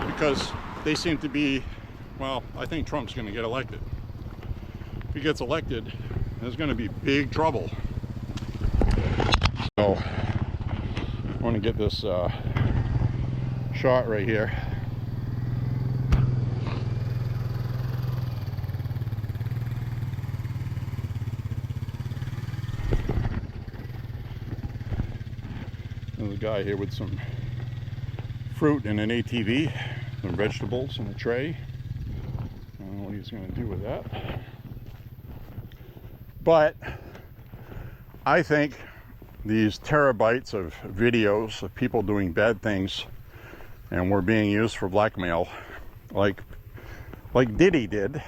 Speaker 1: because they seem to be, well, I think Trump's going to get elected. If he gets elected, there's going to be big trouble. So I want to get this shot right here. There's a guy here with some fruit in an ATV, some vegetables in a tray. I don't know what he's going to do with that. But I think these terabytes of videos of people doing bad things and were being used for blackmail, like Diddy did.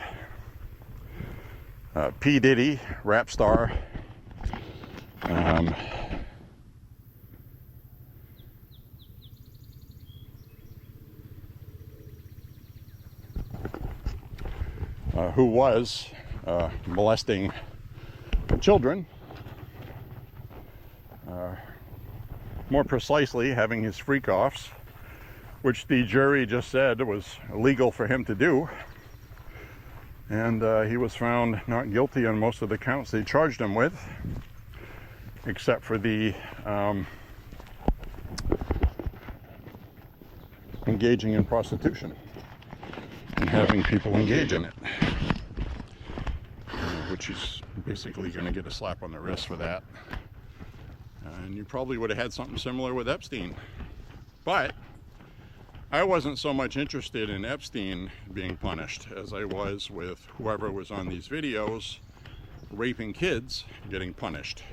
Speaker 1: P. Diddy, rap star. Who was molesting children, more precisely having his freak-offs, which the jury just said was illegal for him to do, and he was found not guilty on most of the counts they charged him with, except for the engaging in prostitution and having people engage in it, which he's basically going to get a slap on the wrist for that. And you probably would have had something similar with Epstein. But I wasn't so much interested in Epstein being punished as I was with whoever was on these videos raping kids getting punished.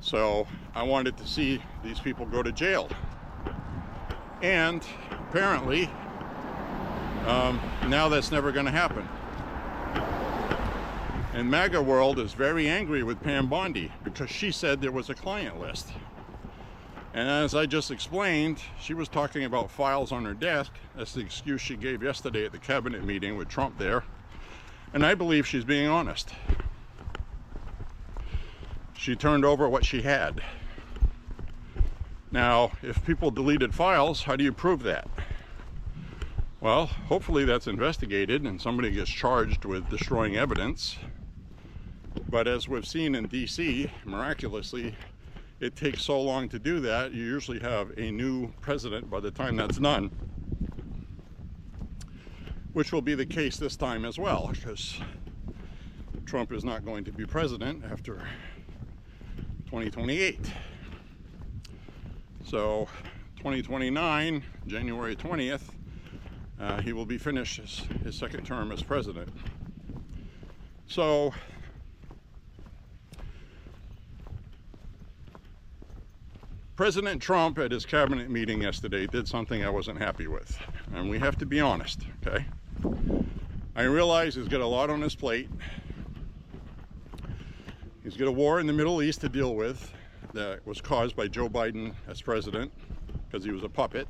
Speaker 1: So I wanted to see these people go to jail. And apparently, now that's never going to happen. And MAGA world is very angry with Pam Bondi because she said there was a client list. And as I just explained, she was talking about files on her desk. That's the excuse she gave yesterday at the cabinet meeting with Trump there. And I believe she's being honest. She turned over what she had. Now, if people deleted files, how do you prove that? Well, hopefully that's investigated and somebody gets charged with destroying evidence. But as we've seen in DC, miraculously, it takes so long to do that, you usually have a new president by the time that's done. Which will be the case this time as well, because Trump is not going to be president after 2028. So 2029, January 20th, he will be finished his second term as president. So President Trump at his cabinet meeting yesterday did something I wasn't happy with, and we have to be honest, okay? I realize he's got a lot on his plate. He's got a war in the Middle East to deal with that was caused by Joe Biden as president because he was a puppet.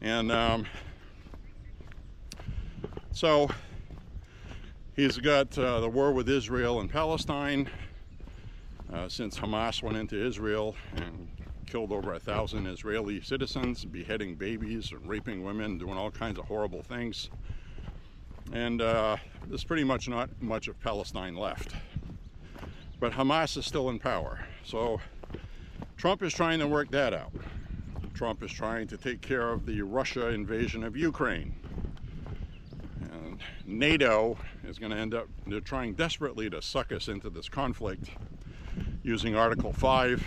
Speaker 1: And so he's got the war with Israel and Palestine. Since Hamas went into Israel and killed over 1,000 Israeli citizens, beheading babies and raping women, doing all kinds of horrible things. And there's pretty much not much of Palestine left. But Hamas is still in power. So Trump is trying to work that out. Trump is trying to take care of the Russia invasion of Ukraine. And NATO is going to end up, they're trying desperately to suck us into this conflict using Article 5.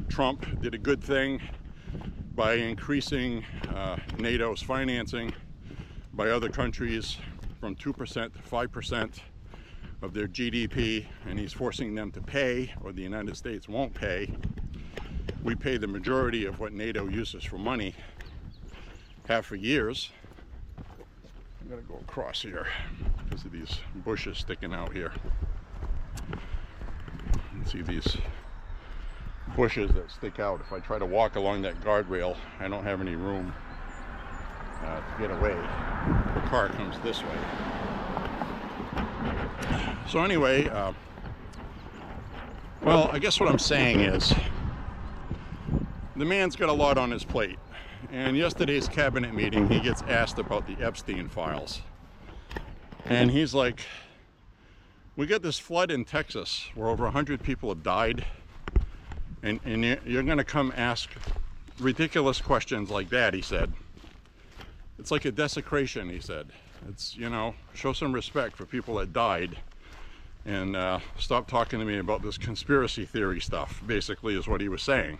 Speaker 1: Trump did a good thing by increasing NATO's financing by other countries from 2% to 5% of their GDP, and he's forcing them to pay, or the United States won't pay. We pay the majority of what NATO uses for money, have for years. I'm gonna go across here because of these bushes sticking out here. You can see these bushes that stick out. If I try to walk along that guardrail, I don't have any room to get away. The car comes this way. So anyway, well, I guess what I'm saying is the man's got a lot on his plate. And yesterday's cabinet meeting, he gets asked about the Epstein files. And he's like, we got this flood in Texas where over 100 people have died. And you're going to come ask ridiculous questions like that, he said. It's like a desecration, he said. It's, you know, show some respect for people that died. And stop talking to me about this conspiracy theory stuff, basically is what he was saying.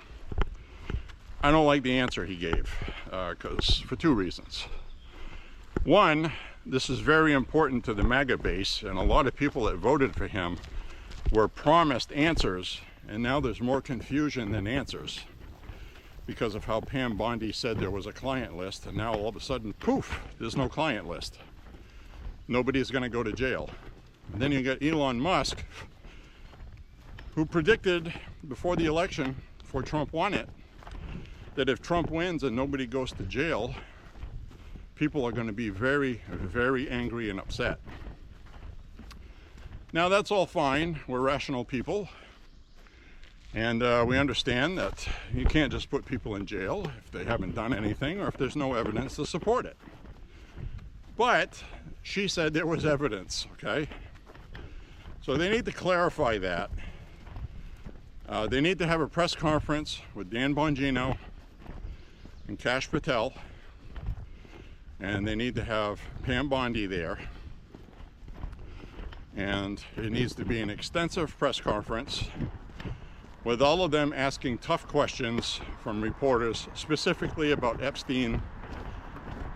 Speaker 1: I don't like the answer he gave, for two reasons. One, this is very important to the MAGA base, and a lot of people that voted for him were promised answers, and now there's more confusion than answers because of how Pam Bondi said there was a client list, and now all of a sudden, poof, there's no client list. Nobody's going to go to jail. And then you got Elon Musk, who predicted before the election, before Trump won it, that if Trump wins and nobody goes to jail, people are going to be very, very angry and upset. Now that's all fine. We're rational people. And we understand that you can't just put people in jail if they haven't done anything or if there's no evidence to support it. But she said there was evidence, okay? So they need to clarify that. They need to have a press conference with Dan Bongino and Kash Patel, and they need to have Pam Bondi there, and it needs to be an extensive press conference with all of them asking tough questions from reporters specifically about Epstein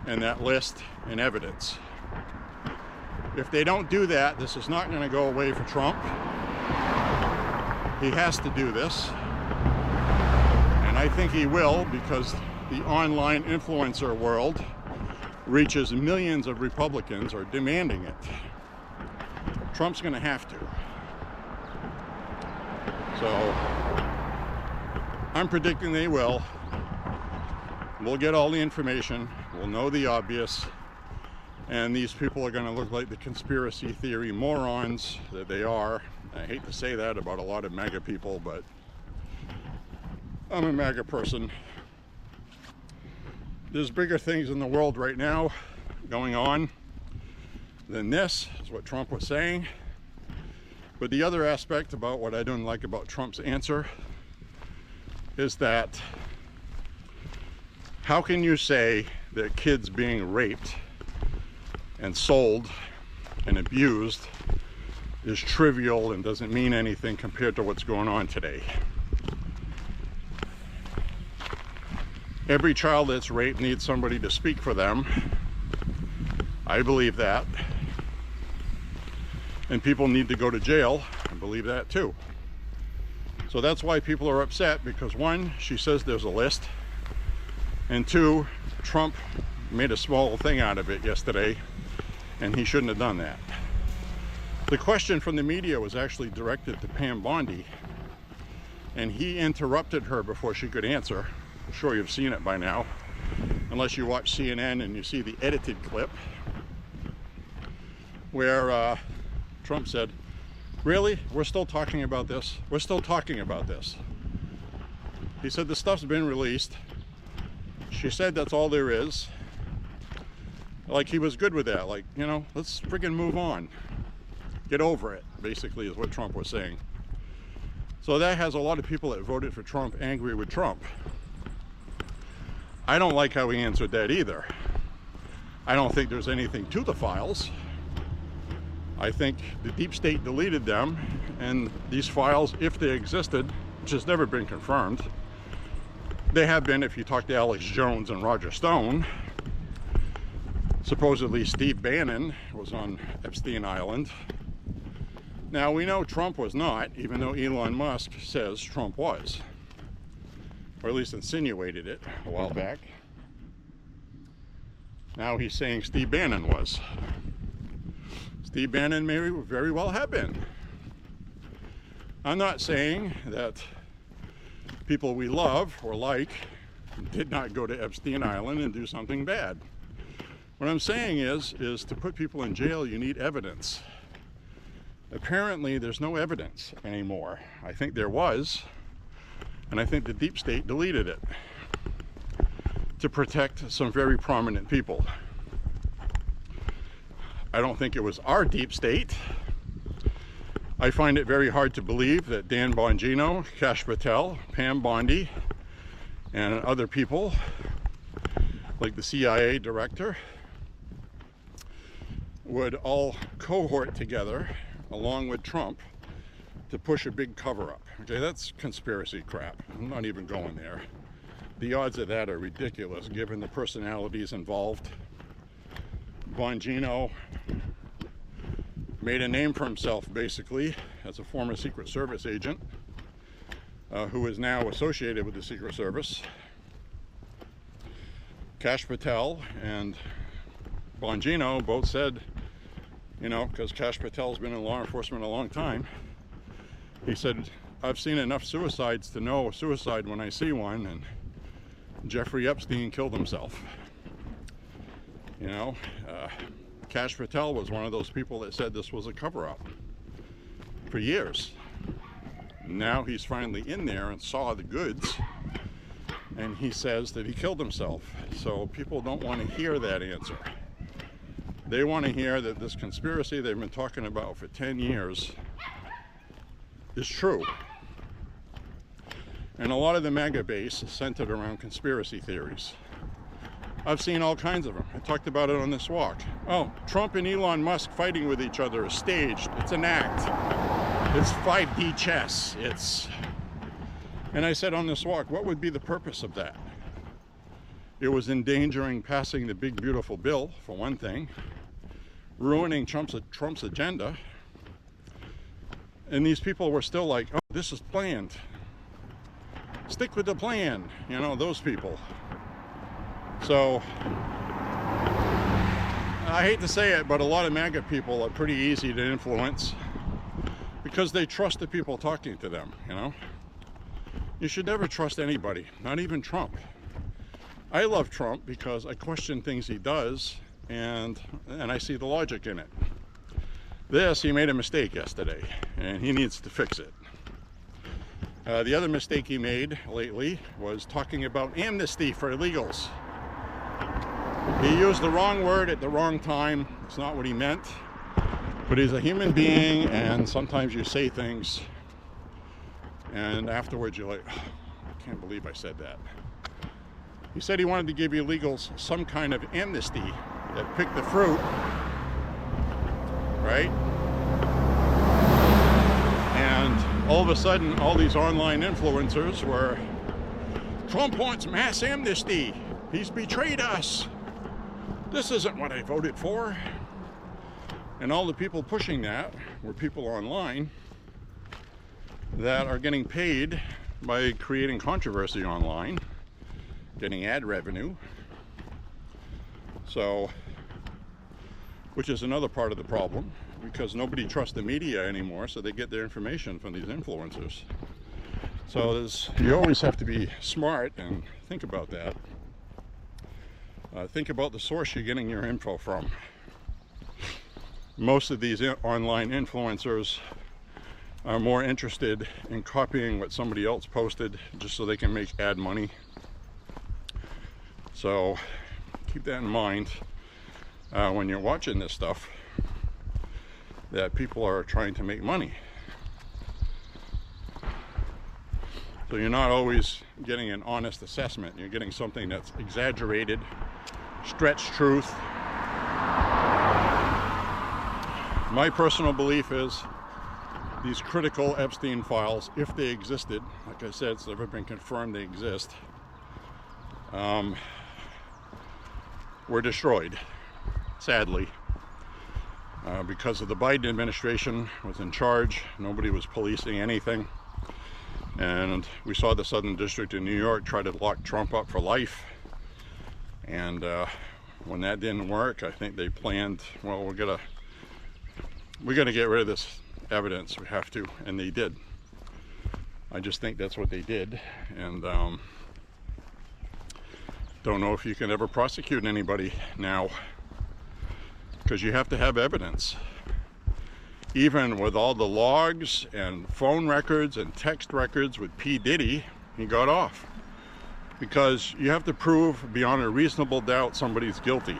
Speaker 1: and that list and evidence. If they don't do that, this is not going to go away for Trump. He has to do this, and I think he will, because the online influencer world reaches millions of Republicans are demanding it. Trump's going to have to. So I'm predicting they will. We'll get all the information. We'll know the obvious. And these people are going to look like the conspiracy theory morons that they are. I hate to say that about a lot of MAGA people, but I'm a MAGA person. There's bigger things in the world right now going on than this, is what Trump was saying. But the other aspect about what I don't like about Trump's answer is that how can you say that kids being raped and sold and abused is trivial and doesn't mean anything compared to what's going on today? Every child that's raped needs somebody to speak for them. I believe that. And people need to go to jail. I believe that too. So that's why people are upset, because one, she says there's a list, and two, Trump made a small thing out of it yesterday, and he shouldn't have done that. The question from the media was actually directed to Pam Bondi, and he interrupted her before she could answer. I'm sure you've seen it by now, unless you watch CNN and you see the edited clip where Trump said, "Really? We're still talking about this? We're still talking about this." He said the stuff's been released. She said that's all there is. Like, he was good with that. Like, you know, let's friggin' move on. Get over it, basically, is what Trump was saying. So that has a lot of people that voted for Trump angry with Trump. I don't like how he answered that either. I don't think there's anything to the files. I think the deep state deleted them, and these files, if they existed, which has never been confirmed, they have been if you talk to Alex Jones and Roger Stone. Supposedly Steve Bannon was on Epstein Island. Now we know Trump was not, even though Elon Musk says Trump was. Or at least insinuated it a while back. Now he's saying Steve Bannon was. Steve Bannon may very well have been. I'm not saying that people we love or like did not go to Epstein Island and do something bad. What I'm saying is to put people in jail, you need evidence. Apparently, there's no evidence anymore. I think there was, and I think the deep state deleted it to protect some very prominent people. I don't think it was our deep state. I find it very hard to believe that Dan Bongino, Kash Patel, Pam Bondi, and other people, like the CIA director, would all cohort together along with Trump to push a big cover-up. Okay, that's conspiracy crap. I'm not even going there. The odds of that are ridiculous given the personalities involved. Bongino made a name for himself basically as a former Secret Service agent who is now associated with the Secret Service. Kash Patel and Bongino both said, you know, because Kash Patel's been in law enforcement a long time, he said, I've seen enough suicides to know a suicide when I see one, and Jeffrey Epstein killed himself. You know, Kash Patel was one of those people that said this was a cover-up for years. Now he's finally in there and saw the goods, and he says that he killed himself. So people don't want to hear that answer. They want to hear that this conspiracy they've been talking about for 10 years is true. And a lot of the MAGA base is centered around conspiracy theories. I've seen all kinds of them. I talked about it on this walk. Oh, Trump and Elon Musk fighting with each other is staged. It's an act. It's 5D chess. And I said on this walk, what would be the purpose of that? It was endangering passing the big beautiful bill, for one thing, ruining Trump's agenda. And these people were still like, oh, this is planned. Stick with the plan, you know, those people. So, I hate to say it, but a lot of MAGA people are pretty easy to influence because they trust the people talking to them, you know. You should never trust anybody, not even Trump. I love Trump because I question things he does, and I see the logic in it. He made a mistake yesterday, and he needs to fix it. The other mistake he made lately was talking about amnesty for illegals. He used the wrong word at the wrong time. It's not what he meant. But he's a human being, and sometimes you say things, and afterwards you're like, oh, I can't believe I said that. He said he wanted to give illegals some kind of amnesty that picked the fruit, right? And all of a sudden, all these online influencers were, Trump wants mass amnesty. He's betrayed us. This isn't what I voted for. And all the people pushing that were people online that are getting paid by creating controversy online, getting ad revenue. So, which is another part of the problem, because nobody trusts the media anymore, so they get their information from these influencers. So you always have to be smart and think about that. Think about the source you're getting your info from. Most of these online influencers are more interested in copying what somebody else posted just so they can make ad money. So keep that in mind when you're watching this stuff, that people are trying to make money. So you're not always getting an honest assessment. You're getting something that's exaggerated, stretched truth. My personal belief is these critical Epstein files, if they existed, like I said, it's never been confirmed they exist, were destroyed, sadly, because of the Biden administration was in charge. Nobody was policing anything. And we saw the Southern District in New York try to lock Trump up for life. And when that didn't work, I think they planned, well, we're gonna get rid of this evidence. We have to, and they did. I just think that's what they did, and don't know if you can ever prosecute anybody now, because you have to have evidence. Even with all the logs and phone records and text records with P. Diddy, he got off, because you have to prove beyond a reasonable doubt somebody's guilty.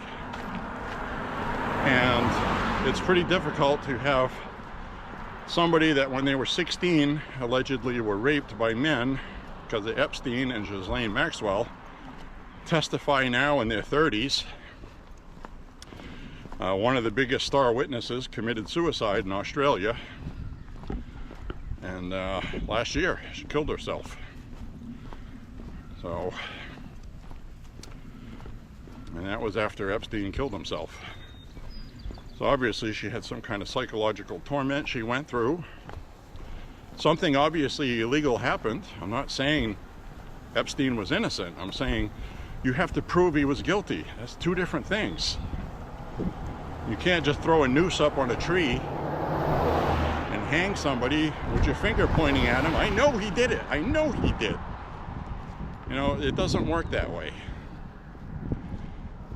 Speaker 1: And it's pretty difficult to have somebody that when they were 16 allegedly were raped by men because of Epstein and Ghislaine Maxwell testify now in their 30s. One of the biggest star witnesses committed suicide in Australia, and last year she killed herself. So, and that was after Epstein killed himself. So obviously she had some kind of psychological torment she went through. Something obviously illegal happened. I'm not saying Epstein was innocent. I'm saying you have to prove he was guilty. That's two different things. You can't just throw a noose up on a tree and hang somebody with your finger pointing at him. I know he did it. I know he did. You know, it doesn't work that way.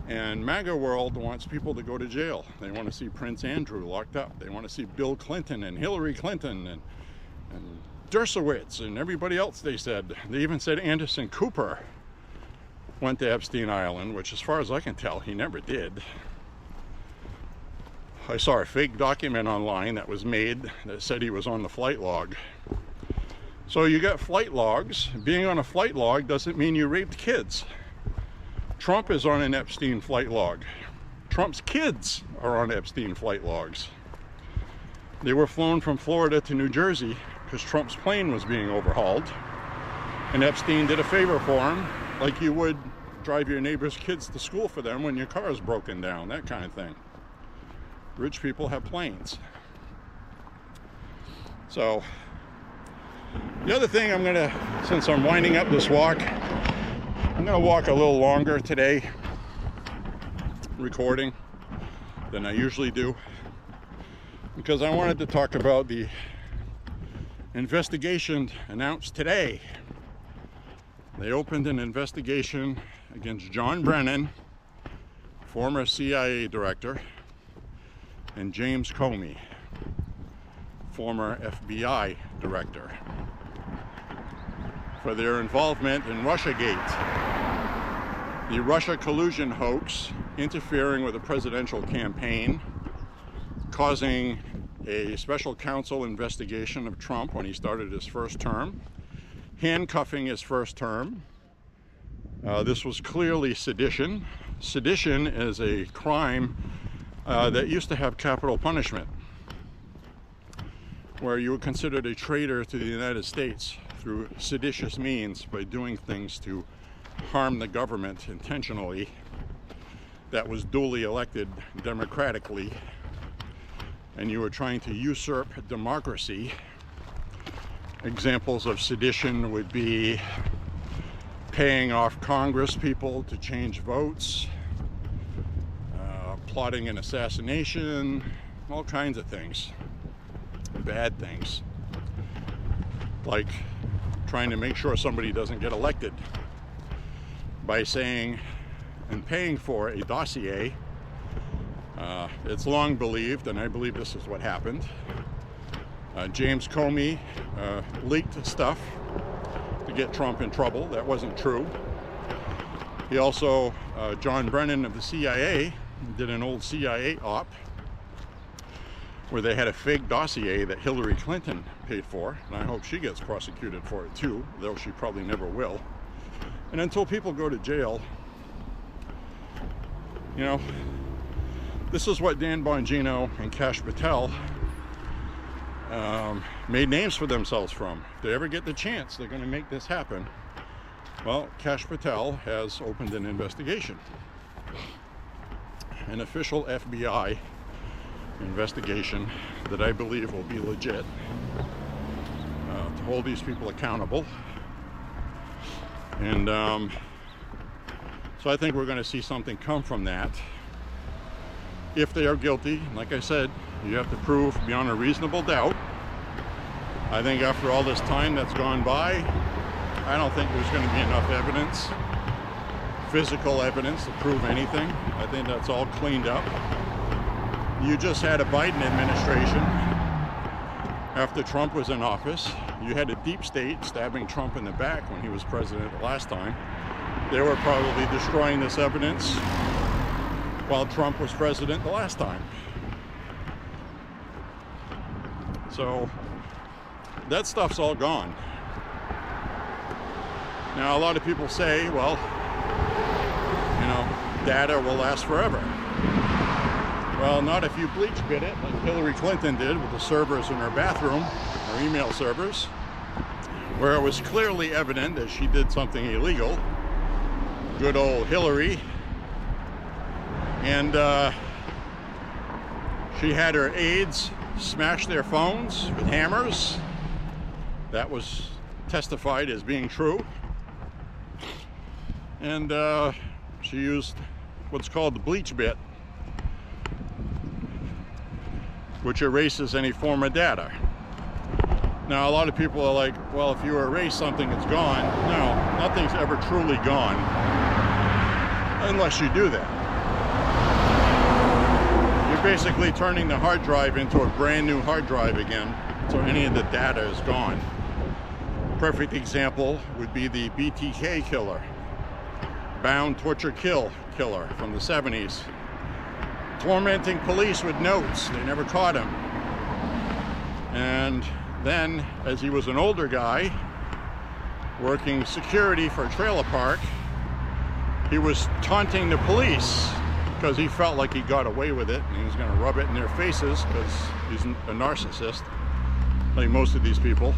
Speaker 1: And MAGA world wants people to go to jail. They want to see Prince Andrew locked up. They want to see Bill Clinton and Hillary Clinton and Dershowitz and everybody else, they said. They even said Anderson Cooper went to Epstein Island, which as far as I can tell, he never did. I saw a fake document online that was made that said he was on the flight log. So you got flight logs. Being on a flight log doesn't mean you raped kids. Trump is on an Epstein flight log. Trump's kids are on Epstein flight logs. They were flown from Florida to New Jersey because Trump's plane was being overhauled. And Epstein did a favor for him, like you would drive your neighbor's kids to school for them when your car is broken down, that kind of thing. Rich people have planes. So, the other thing I'm gonna, since I'm winding up this walk, I'm gonna walk a little longer today, recording, than I usually do, because I wanted to talk about the investigation announced today. They opened an investigation against John Brennan, former CIA director, and James Comey, former FBI director, for their involvement in Russiagate, the Russia collusion hoax interfering with a presidential campaign, causing a special counsel investigation of Trump when he started his first term, handcuffing his first term. This was clearly sedition. Sedition is a crime that used to have capital punishment, where you were considered a traitor to the United States through seditious means by doing things to harm the government intentionally that was duly elected democratically, and you were trying to usurp democracy. Examples of sedition would be paying off Congress people to change votes, plotting an assassination, all kinds of things, bad things, like trying to make sure somebody doesn't get elected by saying and paying for a dossier. It's long believed, and I believe this is what happened. James Comey leaked stuff to get Trump in trouble. That wasn't true. He also, John Brennan of the CIA, did an old CIA op where they had a fake dossier that Hillary Clinton paid for, and I hope she gets prosecuted for it too, though she probably never will. And until people go to jail, you know, this is what Dan Bongino and Kash Patel made names for themselves from. If they ever get the chance, they're going to make this happen. Well, Kash Patel has opened an investigation, an official FBI investigation that I believe will be legit, to hold these people accountable. And so I think we're going to see something come from that. If they are guilty, like I said, you have to prove beyond a reasonable doubt. I think after all this time that's gone by, I don't think there's going to be enough evidence, physical evidence, to prove anything. I think that's all cleaned up. You just had a Biden administration after Trump was in office. You had a deep state stabbing Trump in the back when he was president the last time. They were probably destroying this evidence while Trump was president the last time. So that stuff's all gone. Now, a lot of people say, well, you know, data will last forever. Well, not if you bleach bit it, like Hillary Clinton did with the servers in her bathroom, her email servers, where it was clearly evident that she did something illegal. Good old Hillary. And she had her aides smash their phones with hammers. That was testified as being true. And she used what's called the bleach bit, which erases any form of data. Now, a lot of people are like, well, if you erase something, it's gone. No, nothing's ever truly gone unless you do that. You're basically turning the hard drive into a brand new hard drive again, so any of the data is gone. Perfect example would be the BTK killer, bound, torture, kill killer from the 70s. Tormenting police with notes. They never caught him. And then, as he was an older guy working security for a trailer park, he was taunting the police because he felt like he got away with it and he was going to rub it in their faces because he's a narcissist, like most of these people.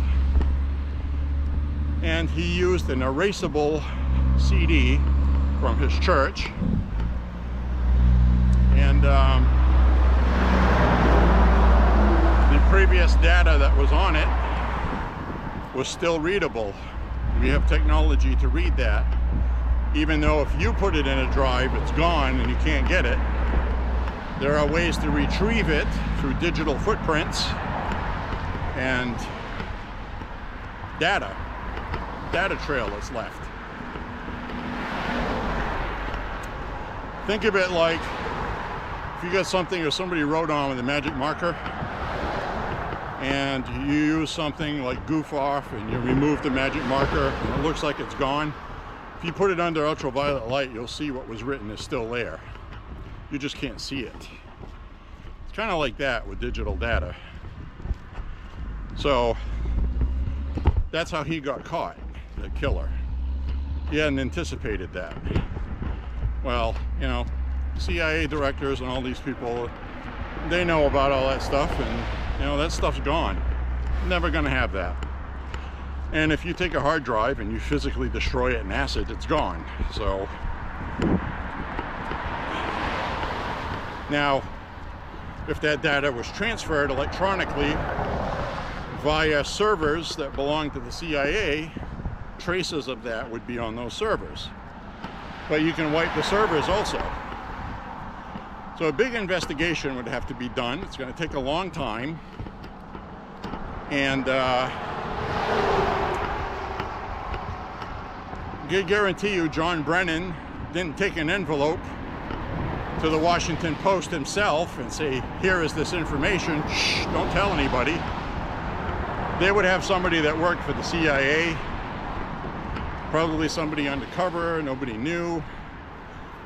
Speaker 1: And he used an erasable CD from his church, and the previous data that was on it was still readable. We have technology to read that, even though if you put it in a drive, it's gone and you can't get it. There are ways to retrieve it through digital footprints, and data trail that's left. Think of it like if you got something or somebody wrote on with a magic marker and you use something like goof off and you remove the magic marker and it looks like it's gone. If you put it under ultraviolet light, you'll see what was written is still there. You just can't see it. It's kind of like that with digital data. So that's how he got caught, the killer. He hadn't anticipated that. Well, you know, CIA directors and all these people, they know about all that stuff, and you know, that stuff's gone. Never gonna have that. And if you take a hard drive and you physically destroy it in acid, it's gone. So now, if that data was transferred electronically via servers that belong to the CIA, traces of that would be on those servers. But you can wipe the servers also. So a big investigation would have to be done. It's going to take a long time. And I guarantee you John Brennan didn't take an envelope to the Washington Post himself and say, here is this information, shh, don't tell anybody. They would have somebody that worked for the CIA, probably somebody undercover, nobody knew,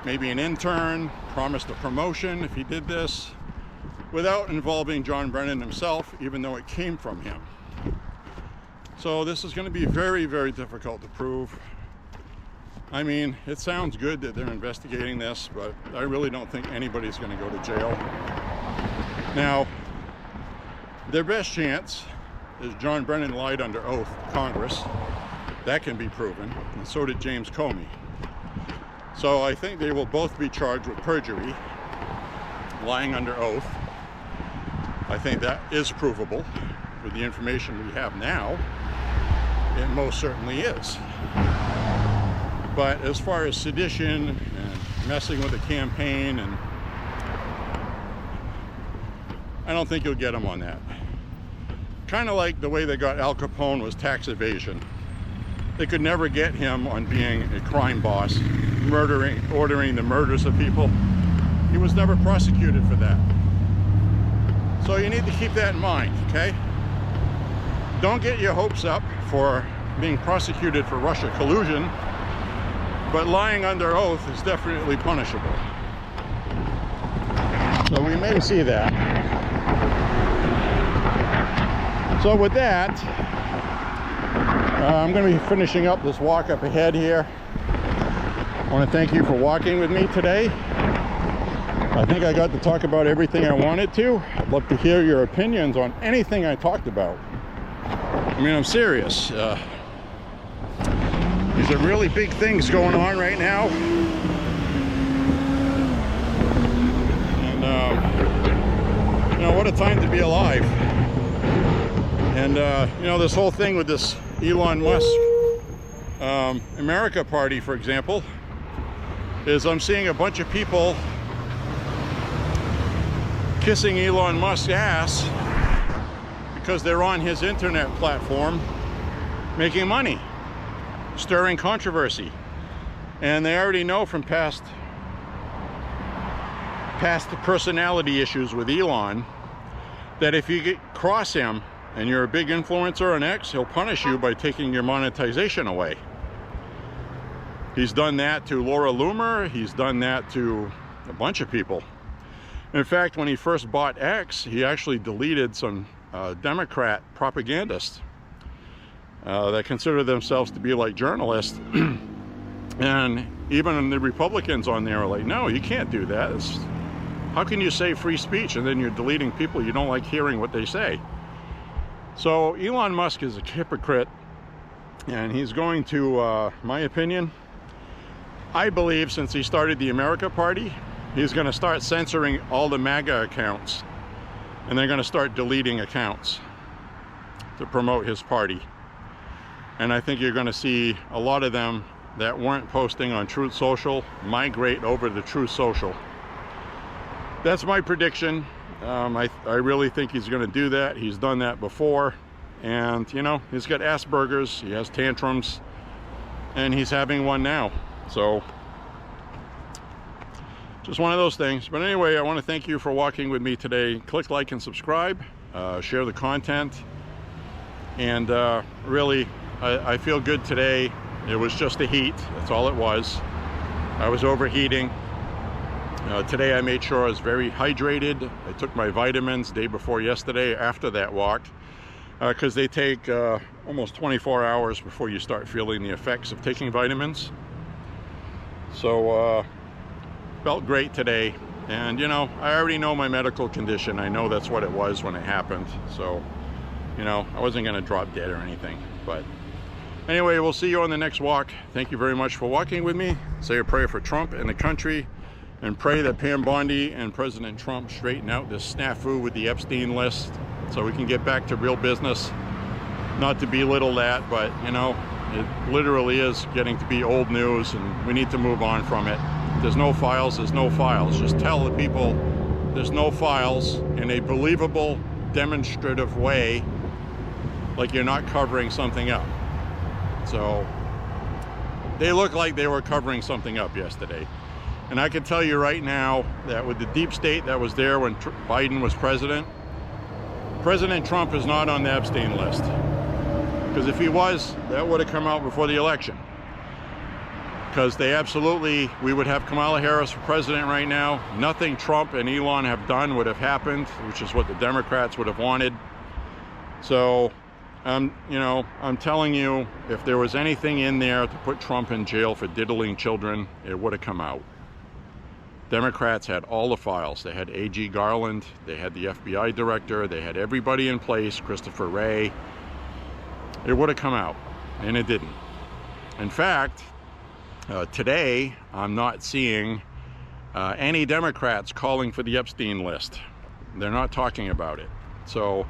Speaker 1: maybe an intern, promised a promotion if he did this, without involving John Brennan himself, even though it came from him. So this is going to be very, very difficult to prove. I mean, it sounds good that they're investigating this, but I really don't think anybody's going to go to jail. Now, their best chance is John Brennan lied under oath to Congress. That can be proven, and so did James Comey. So I think they will both be charged with perjury, lying under oath. I think that is provable with the information we have now. It most certainly is. But as far as sedition and messing with the campaign, and I don't think you'll get them on that. Kind of like the way they got Al Capone was tax evasion. They could never get him on being a crime boss, ordering the murders of people. He was never prosecuted for that. So you need to keep that in mind, okay? Don't get your hopes up for being prosecuted for Russia collusion, but lying under oath is definitely punishable. So we may see that. So with that, I'm going to be finishing up this walk up ahead here. I want to thank you for walking with me today. I think I got to talk about everything I wanted to. I'd love to hear your opinions on anything I talked about. I mean, I'm serious. These are really big things going on right now. And, you know, what a time to be alive. And, you know, this whole thing with this Elon Musk America Party, for example, is I'm seeing a bunch of people kissing Elon Musk's ass because they're on his internet platform making money, stirring controversy. And they already know from past personality issues with Elon that if you cross him and you're a big influencer on X, he'll punish you by taking your monetization away. He's done that to Laura Loomer. He's done that to a bunch of people. In fact, when he first bought X, he actually deleted some Democrat propagandists that consider themselves to be like journalists. And even the Republicans on there are like, no, you can't do that. How can you say free speech and then you're deleting people you don't like hearing what they say? So Elon Musk is a hypocrite, and he's going to, my opinion, I believe since he started the America Party, he's going to start censoring all the MAGA accounts, and they're going to start deleting accounts to promote his party. And I think you're going to see a lot of them that weren't posting on Truth Social migrate over to Truth Social. That's my prediction. I really think he's going to do that. He's done that before. And, you know, he's got Asperger's, he has tantrums, and he's having one now. So, just one of those things. But anyway, I want to thank you for walking with me today. Click like and subscribe, share the content, and really, I feel good today. It was just the heat, that's all it was. I was overheating. Today I made sure I was very hydrated. I took my vitamins day before yesterday after that walk, because they take almost 24 hours before you start feeling the effects of taking vitamins. So felt great today. And you know, I already know my medical condition. I know that's what it was when it happened. So, you know, I wasn't going to drop dead or anything. But anyway, we'll see you on the next walk. Thank you very much for walking with me. Say a prayer for Trump and the country, and pray that Pam Bondi and President Trump straighten out this snafu with the Epstein list so we can get back to real business. Not to belittle that, but you know, it literally is getting to be old news, and we need to move on from it. There's no files, there's no files. Just tell the people there's no files in a believable, demonstrative way, like you're not covering something up. So they look like they were covering something up yesterday. And I can tell you right now that with the deep state that was there when Biden was president, President Trump is not on the Epstein list. Because if he was, that would have come out before the election. Because they absolutely, we would have Kamala Harris for president right now. Nothing Trump and Elon have done would have happened, which is what the Democrats would have wanted. So, you know, I'm telling you, if there was anything in there to put Trump in jail for diddling children, it would have come out. Democrats had all the files. They had A.G. Garland, they had the FBI director, they had everybody in place, Christopher Wray. It would have come out, and it didn't. In fact, today I'm not seeing any Democrats calling for the Epstein list. They're not talking about it. So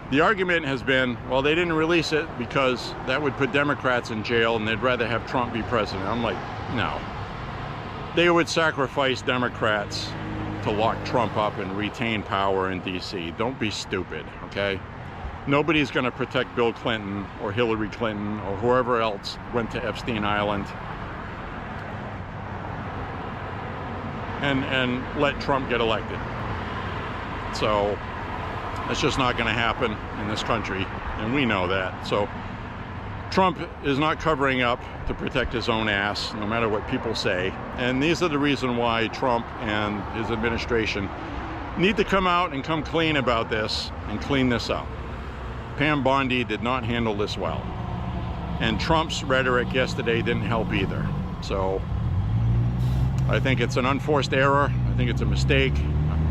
Speaker 1: the argument has been, well, they didn't release it because that would put Democrats in jail and they'd rather have Trump be president. I'm like, no. They would sacrifice Democrats to lock Trump up and retain power in DC. Don't be stupid, okay? Nobody's going to protect Bill Clinton or Hillary Clinton or whoever else went to Epstein Island and let Trump get elected. So that's just not going to happen in this country, and we know that. So Trump is not covering up to protect his own ass, no matter what people say. And these are the reason why Trump and his administration need to come out and come clean about this and clean this up. Pam Bondi did not handle this well. And Trump's rhetoric yesterday didn't help either. So I think it's an unforced error. I think it's a mistake.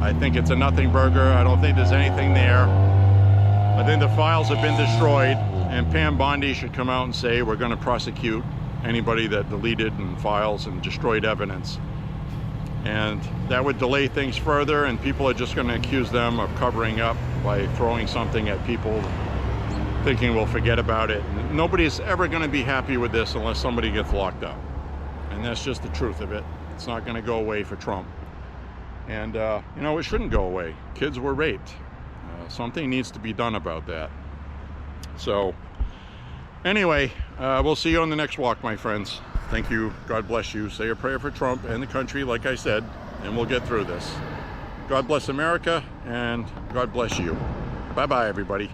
Speaker 1: I think it's a nothing burger. I don't think there's anything there. I think the files have been destroyed, and Pam Bondi should come out and say we're going to prosecute anybody that deleted and files and destroyed evidence. And that would delay things further, and people are just going to accuse them of covering up by throwing something at people, thinking we'll forget about it. Nobody's ever going to be happy with this unless somebody gets locked up. And that's just the truth of it. It's not going to go away for Trump. And, you know, it shouldn't go away. Kids were raped. Something needs to be done about that. So, anyway, we'll see you on the next walk, my friends. Thank you. God bless you. Say a prayer for Trump and the country, like I said, and we'll get through this. God bless America, and God bless you. Bye-bye, everybody.